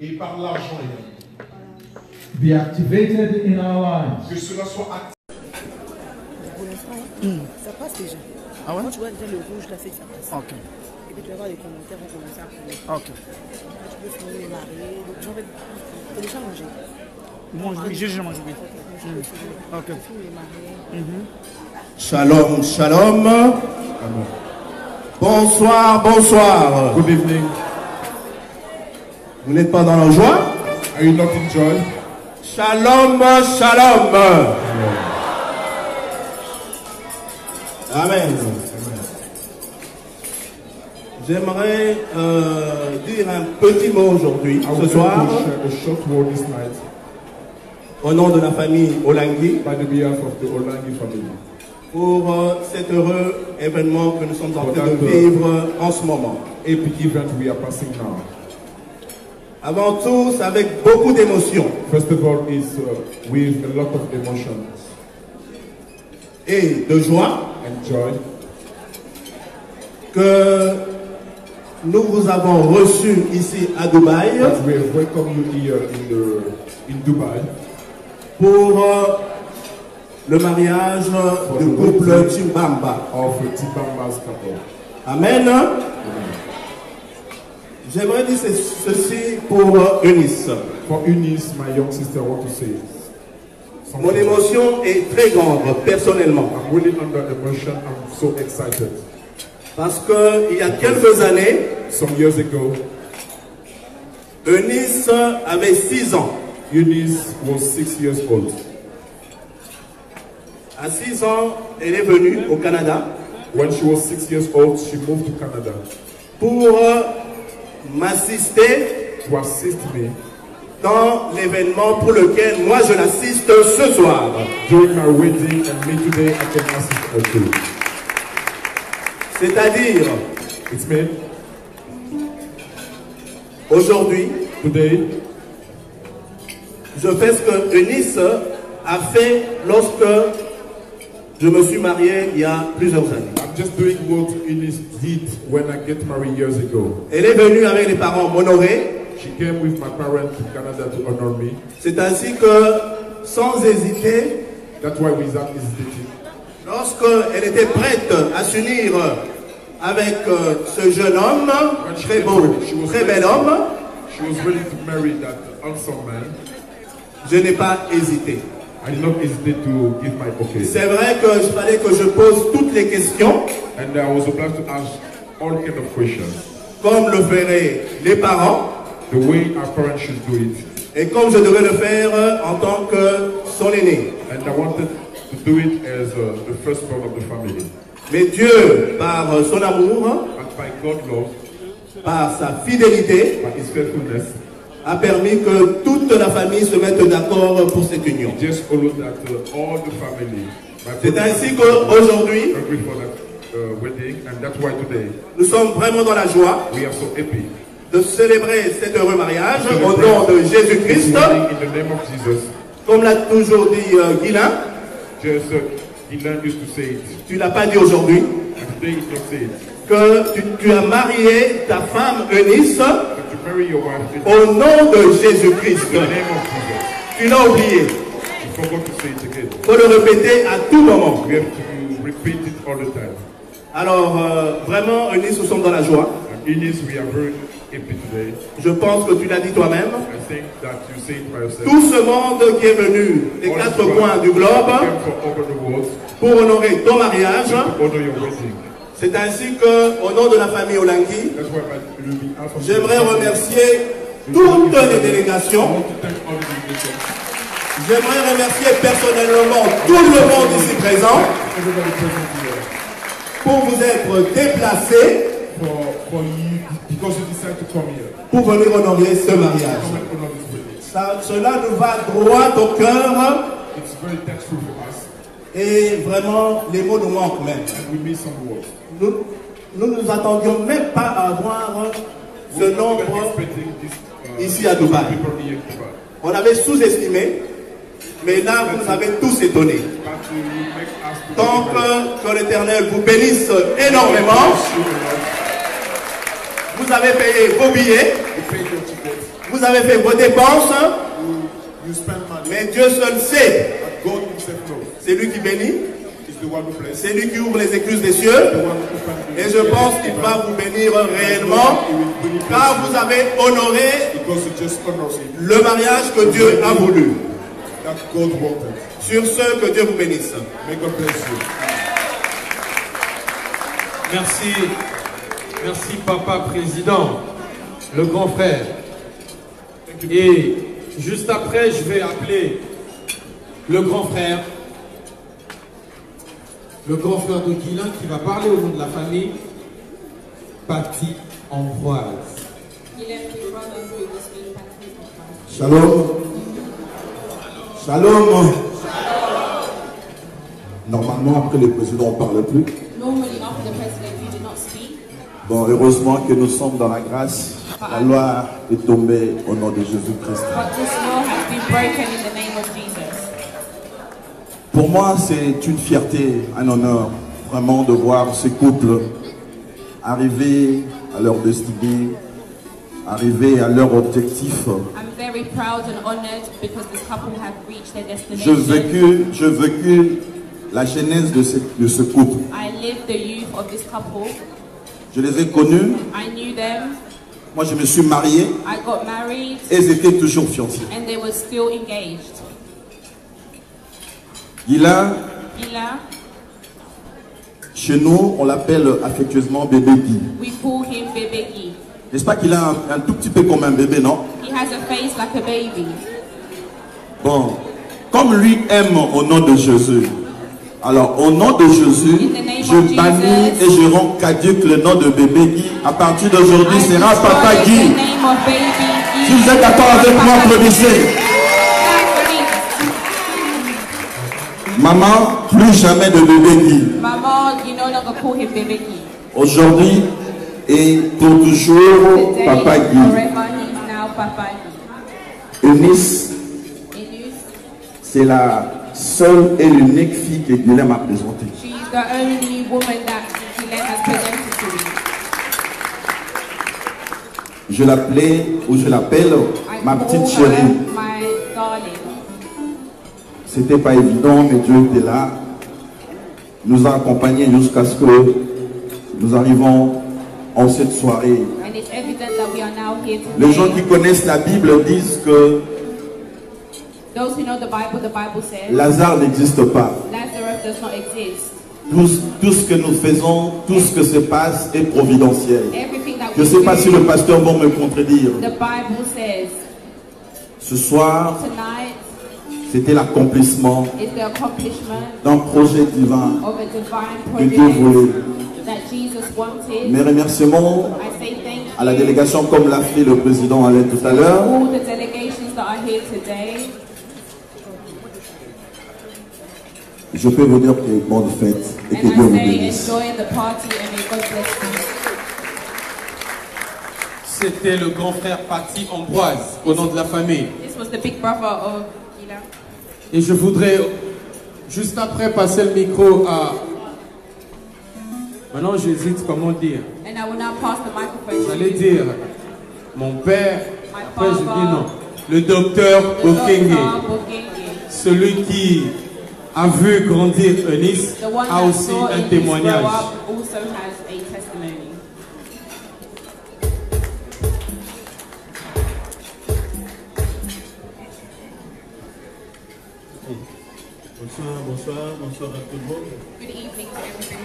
et par l'argent également. be activated in our lives. Que cela soit activé. Ça passe déjà. Ah ouais? Quand tu vois déjà le rouge là, c'est que ça passe. Ok. Et puis tu vas voir les commentaires vont commencer à prendre. Ok. Tu peux finir les mariés. Donc j'en vais. T'as déjà mangé? Oui, j'ai déjà mangé, oui. Ok. Tu finis les mariés. Shalom, shalom. Bonsoir, bonsoir. Good evening. Vous n'êtes pas dans la joie? Are you not in joy? Shalom, shalom. Amen. J'aimerais dire un petit mot aujourd'hui, ce soir, au nom de la famille Olangui, pour cet heureux événement que nous sommes en train de vivre en ce moment. Avant tout, c'est avec beaucoup d'émotions. First of all, is with a lot of emotions Et de joie and joy que nous vous avons reçu ici à Dubaï that we welcome you here in Dubai pour le mariage du couple Chimbamba. of Tibamba's couple. Amen. J'aimerais dire ceci pour Eunice. For Eunice, my young sister, I want to say Mon émotion est très grande, personnellement. I'm really under emotion. I'm so excited. Parce qu'il y a quelques années, Some years ago, Eunice avait 6 ans. Eunice was 6 years old. À 6 ans, elle est venue au Canada When she was 6 years old, she moved to Canada pour m'assister to assist me dans l'événement pour lequel moi je l'assiste ce soir. during my wedding, and me today I can assist her too. C'est-à-dire, It's me aujourd'hui, today. je fais ce que Eunice a fait lorsque je me suis marié il y a plusieurs années. I'm just doing what Eunice did when I get married years ago. Elle est venue avec les parents m'honorer. She came with my parents to Canada to honor me. C'est ainsi que, sans hésiter, That's why without hesitating, lorsqu'elle était prête à s'unir avec ce jeune homme, très beau, très bel homme, she was ready to marry that handsome man. je n'ai pas hésité. I did not hesitate to give my okay. C'est vrai qu'il fallait que je pose toutes les questions, And I was obliged to ask all kind of questions. comme le feraient les parents, The way our parents should do it. et comme je devais le faire en tant que son aîné. And I wanted to do it as the firstborn of the family. Mais Dieu, par son amour, And by God's love, par sa fidélité, by His faithfulness, a permis que toute la famille se mette d'accord pour cette union. He just followed that all the family. C'est ainsi qu'aujourd'hui, agree for that wedding, and that's why today nous sommes vraiment dans la joie we are so happy de célébrer cet heureux mariage au nom de Jésus-Christ. in the name of Jesus. Comme l'a toujours dit Guilain, Just Dylan used to say it. tu ne l'as pas dit aujourd'hui, And today he don't say it. que tu as marié ta femme Eunice But you marry your wife in au nom de Jésus-Christ. the name of Jesus. Tu l'as oublié. You forgot to say it again. Il faut le répéter à tout moment. We have to repeat it all the time. Alors, vraiment, Eunice, nous sommes dans la joie. And Eunice, we are very happy today. Je pense que tu l'as dit toi-même. I think that you say it by yourself. Tout ce monde qui est venu des All quatre this one coins du globe came from over the world pour honorer ton mariage. to honor your wedding. C'est ainsi que, au nom de la famille Olangui, That's why on behalf of j'aimerais remercier toutes les délégations. I want to thank all the delegations. J'aimerais remercier personnellement tout le monde ici présent Everybody present here. pour vous être déplacés For you, because you decided to come here. pour venir honorer ce mariage. Come and honor this wedding. Cela nous va droit au cœur It's very thankful for us. et vraiment les mots nous manquent même. And we miss some words. Nous nous attendions même pas à avoir ce nombre Expecting this, ici à Dubaï. people here in Dubai. On avait sous-estimé Mais là, vous nous avez tous étonnés. Donc, que l'Éternel vous bénisse énormément. Vous avez payé vos billets. Vous avez fait vos dépenses. Mais Dieu seul sait. C'est lui qui bénit. C'est lui qui ouvre les écluses des cieux. Et je pense qu'il va vous bénir réellement. Car vous avez honoré le mariage que Dieu a voulu. Sur ce, que Dieu vous bénisse. Merci. Merci, Papa Président, le grand frère. Et juste après, je vais appeler le grand frère de Guilain qui va parler au nom de la famille, Paty Ambroise. Shalom. Shalom. Normalement, après le président, on ne parle plus. Bon, heureusement que nous sommes dans la grâce. La loi est tombée au nom de Jésus-Christ. Pour moi, c'est une fierté, un honneur, vraiment de voir ce couple arriver à leur destinée, arriver à leur objectif. J'ai vécu la genèse de ce couple. Je les ai connus. Moi, je me suis marié. Et ils étaient toujours fiancés. Guilain, chez nous, on l'appelle affectueusement bébé Guy. N'est-ce pas qu'il a un tout petit peu comme un bébé, non? Bon, comme lui aime au nom de Jésus, alors au nom de Jésus, je bannis et je rends caduc le nom de bébé Guy. À partir d'aujourd'hui, sera Papa Guy. Si vous êtes d'accord avec moi, applaudissez. Maman, plus jamais de bébé Guy. Aujourd'hui et pour toujours, Papa Guy. Eunice, c'est la seule et l'unique fille que Guilain m'a présentée. Je l'appelais ou je l'appelle ma petite chérie. C'était pas évident, mais Dieu était là. Nous a accompagnés jusqu'à ce que nous arrivons en cette soirée. Les gens qui connaissent la Bible disent que Lazare n'existe pas. Tout ce que nous faisons, tout ce que se passe est providentiel. Je ne sais pas si le pasteur va me contredire. Ce soir, c'était l'accomplissement d'un projet divin que Dieu voulait. Mes remerciements à la délégation comme l'a fait le président Alain tout à l'heure. Je peux vous dire que bonne fête et que Dieu vous bénisse. C'était le grand frère Paty Ambroise au nom de la famille. Et je voudrais juste après passer le micro à... Maintenant j'hésite comment dire. J'allais dire mon père, après je dis non. Le docteur Okenge, celui qui a vu grandir Eunice, a aussi un témoignage. Bonsoir à tout le monde. Good evening to everybody.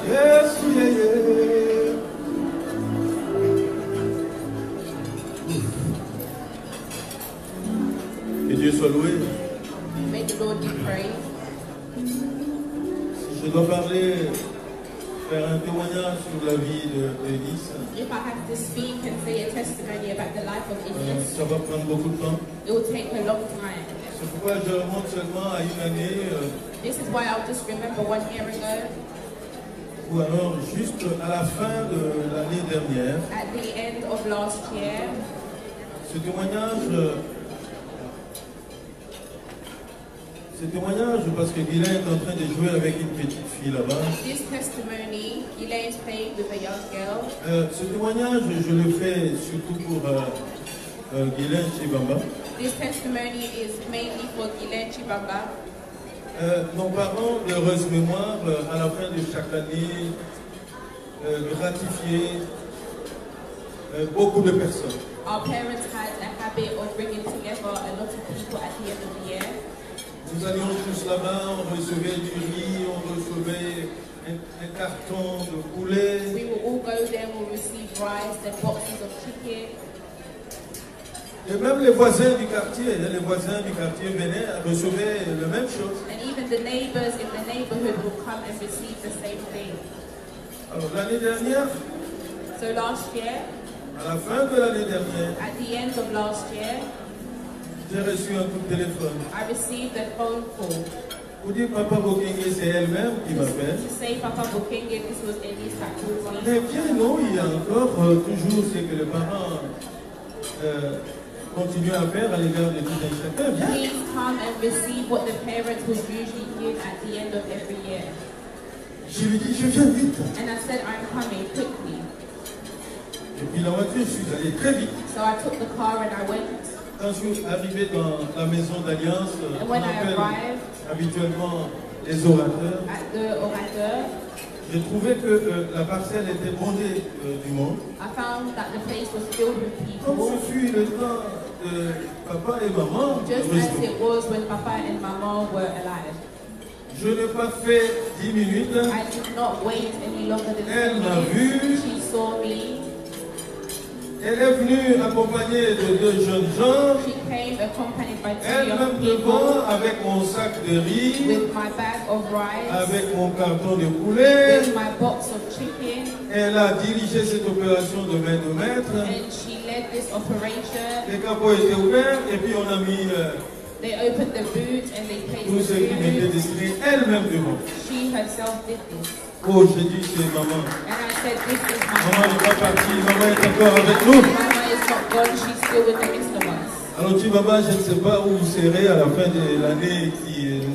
Yes, Que Dieu soit loué. May the Lord be praised. Si je dois parler, faire un témoignage sur la vie d'Élise, If I have to speak and say a testimony about the life of Elise, ça va prendre beaucoup de temps. it will take a long time. C'est pourquoi je remonte seulement à une année, This is why I'll just remember 1 year ago, ou alors juste à la fin de l'année dernière. at the end of last year. Ce témoignage, parce que Guylain est en train de jouer avec une petite fille là-bas. This testimony, Elaine is playing with a young girl. Ce témoignage, je le fais surtout pour Guylain Chibamba. This testimony is mainly for Elaine Chibamba. Nos parents d'heureuse mémoire, à la fin de chaque année, gratifiaient beaucoup de personnes. Our parents had a habit of bringing together a lot of people at the end of the year. Nous allions tous là-bas, on recevait du riz, on recevait un carton de poulet. We will all go there, we'll receive rice and boxes of chicken. Et même les voisins du quartier venaient, recevaient la même chose. And even the neighbors in the neighborhood will come and receive the same thing. Alors l'année dernière, So last year, à la fin de l'année dernière, at the end of last year, j'ai reçu un coup de téléphone. I received a phone call Pour dire Papa Bokenge, c'est elle-même qui m'appelle. to say Papa Bokenge, this was Elise that called Mais me. bien non, il y a encore toujours ce que les parents continuent à faire à l'égard de tout un chacun. Bien. Please come and receive what the parents would usually give at the end of every year. Je lui dis, je viens vite. And I said, I'm coming quickly. Et puis la voiture, je suis allé très vite. So I took the car and I went. Quand je suis arrivé dans la maison d'Alliance, And on when I appelle arrived habituellement les orateurs, at the orateur, j'ai trouvé que la parcelle était bondée du monde. I found that the place was filled with Comme people, ce fut le temps de papa et maman, just as it was when Papa and Mama were alive. je n'ai pas fait 10 minutes. I did not wait any longer than Elle 10 m'a vu. minutes. She saw me. Elle est venue accompagnée de 2 jeunes gens. She came accompanied by 2 Elle young même people devant avec mon sac de riz, with my bag of rice, avec mon carton de poulet. with my box of chicken, Elle a dirigé cette opération de main de maître. and she led this operation. Les capots étaient ouverts et puis on a mis They opened the boot and they placed tout ce qui the m'était food. destiné elle-même devant. She herself did this. Oh, j'ai dit c'est maman. And I said, this is my Maman n'est mom. pas partie, maman est encore avec nous. Mama is not gone, she's still in the midst of us. Alors tu maman, je ne sais pas où vous serez à la fin de l'année qui est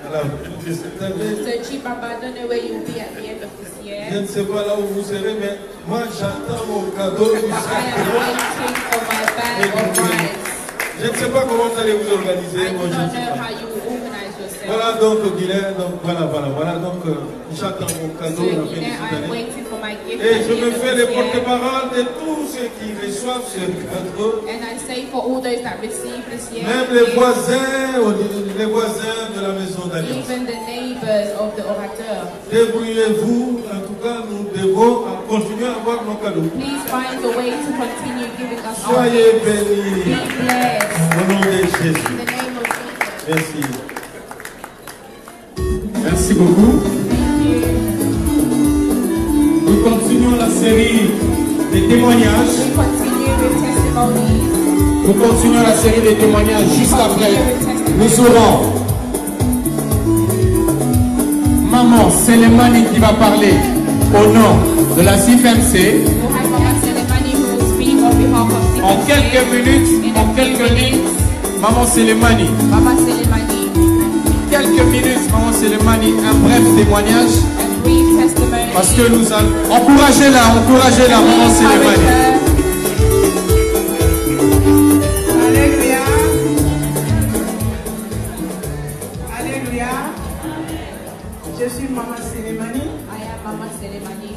à la fin de cette année. So Chibaba, I don't know where you'll be at the end of this Je year. ne sais pas là où vous serez, mais moi j'attends mon cadeau du But I sac. am waiting for my bag of rice. Je ne sais pas comment vous allez vous organiser. I Moi, do je ne not sais know pas. how you will organize yourself. Voilà donc Guylain, donc voilà donc j'attends mon So cadeau à la fin de Guinea, cette I'm année. waiting for my gift Et at je the me end of fais les this year. porte-parole de tous ceux qui reçoivent ce cadeau. And I say for all those that receive this year, Même les voisins de la maison d'Alliance. even the neighbors of the orateur. Débrouillez-vous, en tout cas nous devons continuer à avoir nos cadeaux. Please find a way to continue giving us our Soyez gifts. bénis Be blessed. au nom de Jésus. In the name of Jesus. Merci. Merci beaucoup. Nous continuons la série des témoignages. We continue with testimonies. Nous continuons la série des témoignages juste après. Nous aurons Maman Selemani qui va parler au nom de la CIFMC. We'll have Mama Selemani who will speak on behalf of En CIFMC. quelques minutes, en quelques lignes, Maman Selemani. Mama Selemani, Quelques minutes, Maman Selemani, un bref témoignage. a brief testimony. Parce que nous allons... Encouragez-la, Maman Selemani. Alléluia. Alléluia. Je suis Maman Selemani. I am Mama Selemani.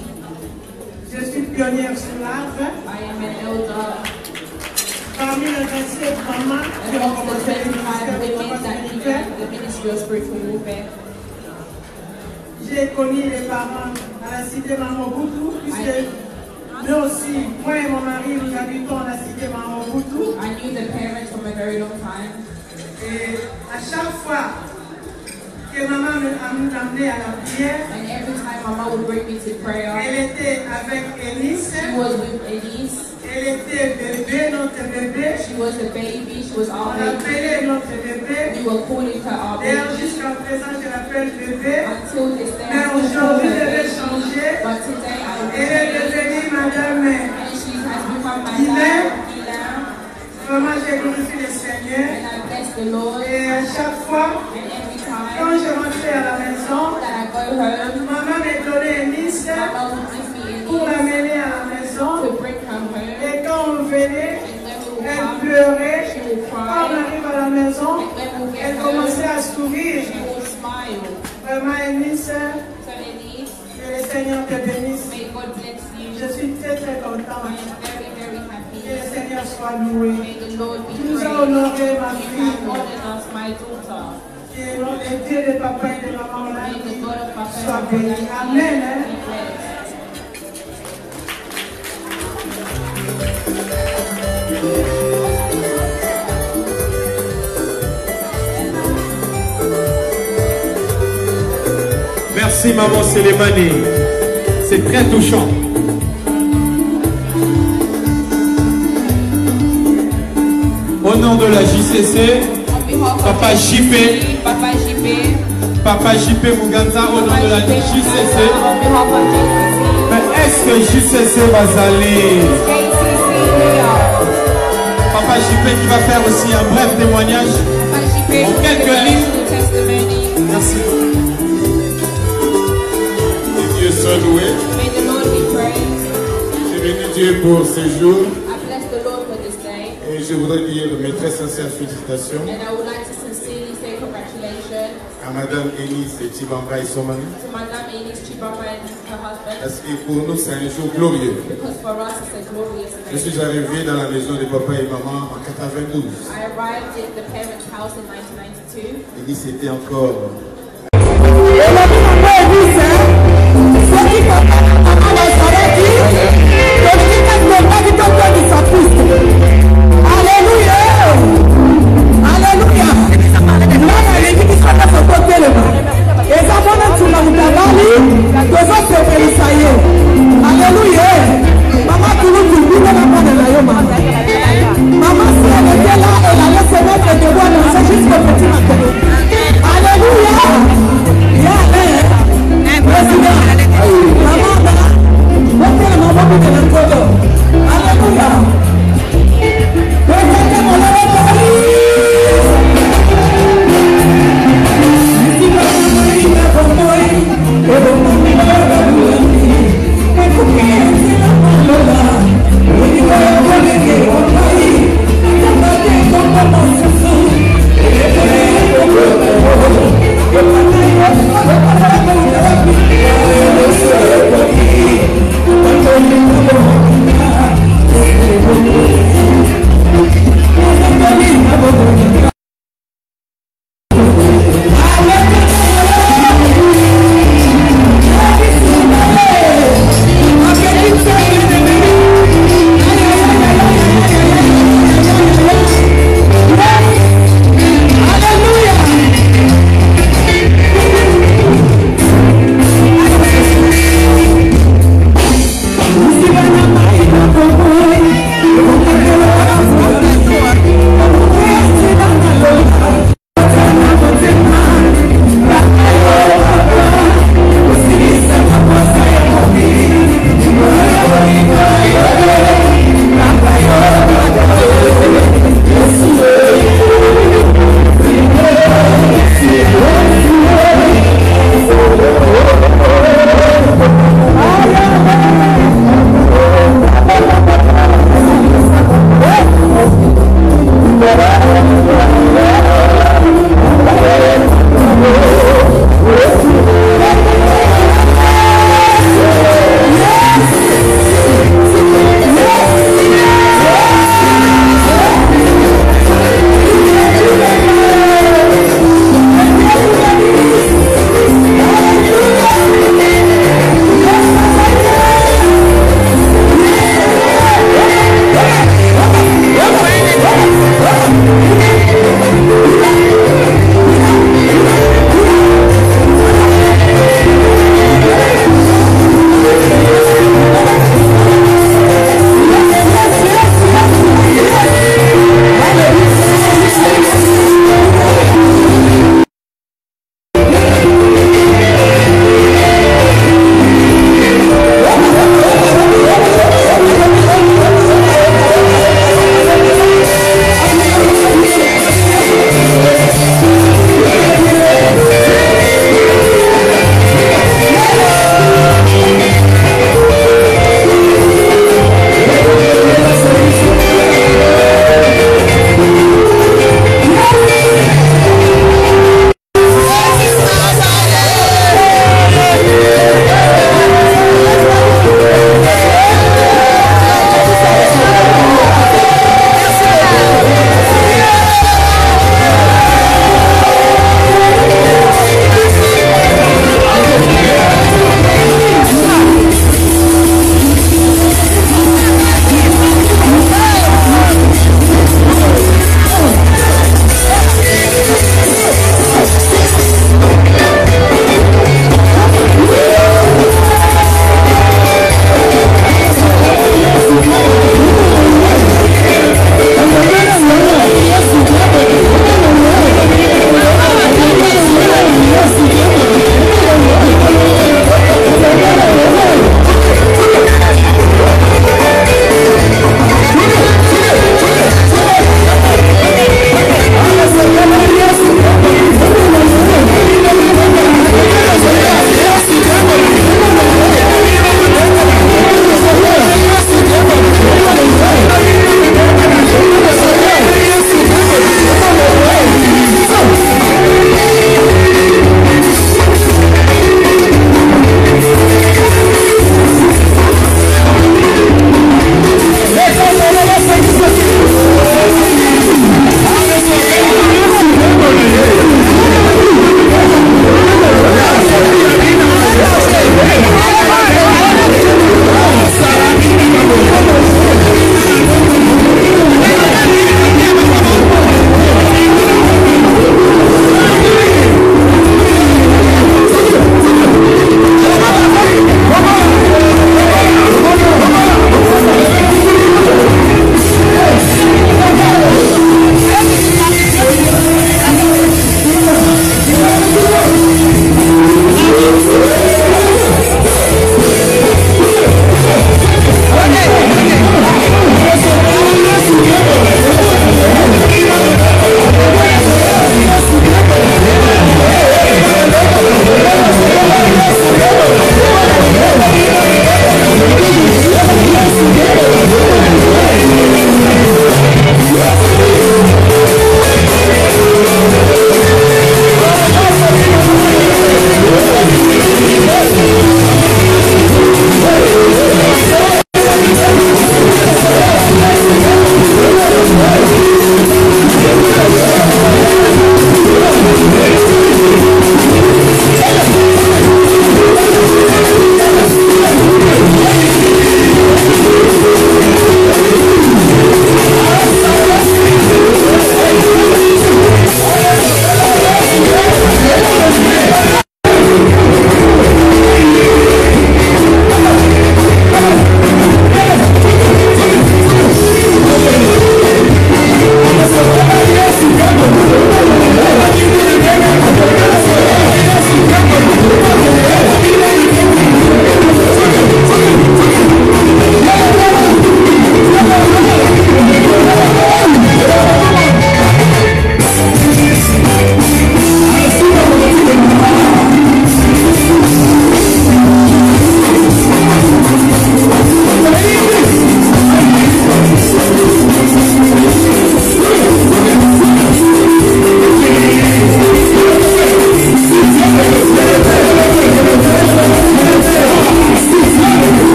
Je suis pionnière sur l'arbre. I am an elder. Parmi les 27 mamans qui ont Amongst commencé the le 25 ministère de women that Maman began the ministry of spiritual warfare, j'ai connu les parents à la cité Mamoboutou, puisque nous aussi, moi et mon mari, nous habitons à la cité Mamoboutou. I knew the parents from a very long time. Et à chaque fois que maman m'amenait à la prière, and every time Mama would bring me to prayer, elle était avec Elise. she was with Elise. Elle était bébé, notre bébé. She was a baby. She was our On baby. appelait notre bébé. We were calling her our D'ailleurs, baby. jusqu'à présent, je l'appelle bébé. Until this day, Mais I still call aujourd'hui, je her vais baby. changer. But today, I will Elle est devenue madame. and she has become my Guylaine. Guylaine. Vraiment, j'ai glorifié le Seigneur. And I bless the Lord. Et à chaque fois, And every time quand je rentrais à la maison, that I go home, maman me donnait une liste Mama would give me a pour list l'amener à la maison. to bring her home. Et quand on venait, And when we will elle come, pleurait. she will Quand on cry. arrive à la maison, And when we get elle home, commençait à sourire. she will smile. Vraiment, Elise, So Elise, que le Seigneur te bénisse. may God bless you. Je suis très très I content. am very, very happy. Que le Seigneur soit loué. May the Lord be Tu nous as praised. honoré, ma You fille. have honored us, my daughter. Que le Dieu de papa et de maman là May the God of Papa soit and béni. Mama Amen. Hein? be blessed. Merci maman Sélémani. C'est très touchant. Au nom de la JCC, Papa JP, Papa JP, Papa JP Muganza, au nom de la JCC. on behalf of JCC, Mais est-ce que JCC va aller? Papa JP qui va faire aussi un bref témoignage en quelques lignes. Merci. Que Dieu soit loué. May the Lord be praised. Je bénis Dieu pour ce jour I bless the Lord for this day. et je voudrais dire mes très sincères félicitations And I would like to sincerely say congratulations à Madame Enise Tibamba et Somani to Madame Elise Chibamba and her husband. parce que pour nous c'est un jour glorieux. Because for us it's a glorious Je day. suis arrivé dans la maison de papa et maman en 92. I arrived at the parents' house in 1992. Enise était encore Maman, si elle était là, elle allait se mettre debout à danser jusqu'au petit matin. Alléluia.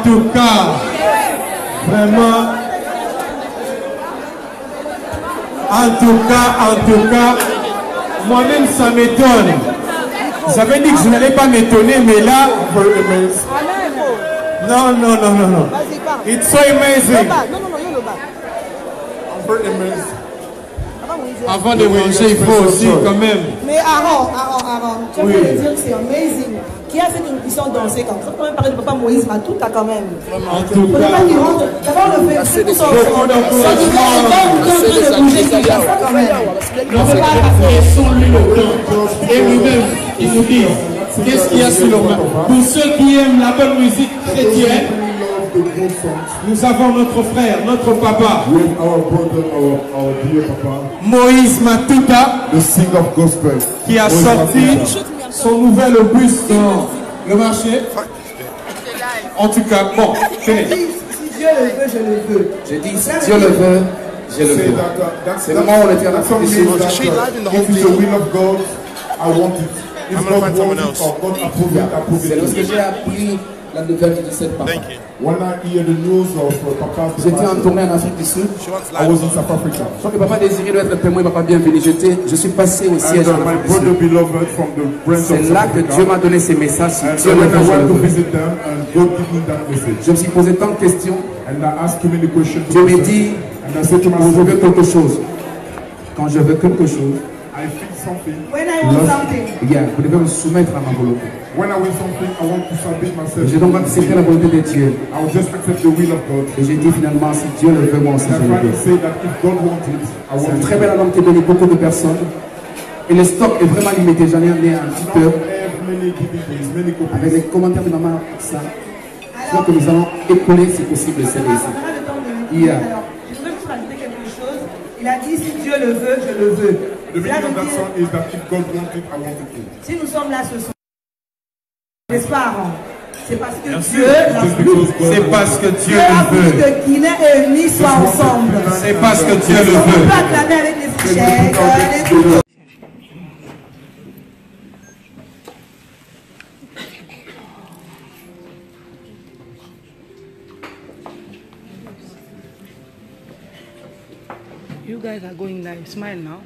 tout cas, vraiment, en tout cas, moi-même ça m'étonne. J'avais dit que je n'allais pas m'étonner, mais là, non. It's so amazing. Avant de manger, il faut aussi quand même. Mais Aaron, tu peux dire que c'est amazing. Qui a fait une mission danser comme ça? Quand même parler de papa Moïse Matouta quand même. En tout cas, d'abord le fait beaucoup d'encouragement. On ne peut pas passer sans lui le temps. Et lui-même, il nous dit, qu'est-ce qu'il y a sur le main? Pour ceux qui aiment la bonne musique chrétienne, nous avons notre frère, notre papa, Moïse Matouta, qui a sorti son nouvel opus dans le marché. En tout cas, bon, tenez. Si Dieu le veut, je le veux. J'ai dit, si Dieu le veut, je le veux. C'est le moment où on était en train de se c'est lorsque j'ai appris la nouvelle du 17 papa. J'étais en tournée en Afrique du Sud. Je crois que papa désirait doit être témoin, papa bienvenu. Je suis passé au siège en Afrique du Sud. C'est là que Dieu m'a donné ces messages. Dieu le veut, je le veux. Je me suis posé tant de questions. Dieu me dit, quand je veux quelque chose, When I want something. Vous devez me soumettre à ma volonté. J'ai donc accepté la volonté de Dieu. Et j'ai dit finalement, si Dieu le veut, moi aussi je le veux. C'est un très bel album qui a donné beaucoup de personnes. Et le stock est vraiment limité. J'en ai amené un petit peu. Avec les commentaires de maman, ça. Je crois que nous allons écouler, si possible, celle ici. Je voudrais juste rajouter quelque chose. Il a dit, si Dieu le veut, je le veux. Si nous sommes là ce soir, n'est-ce pas, Aaron? C'est parce que Dieu c'est parce que Dieu le veut. Que Guinée et Unis soient ensemble. C'est parce que Dieu le veut. On peut acclamer avec les fichettes, les couteaux. You guys are going live. Smile now.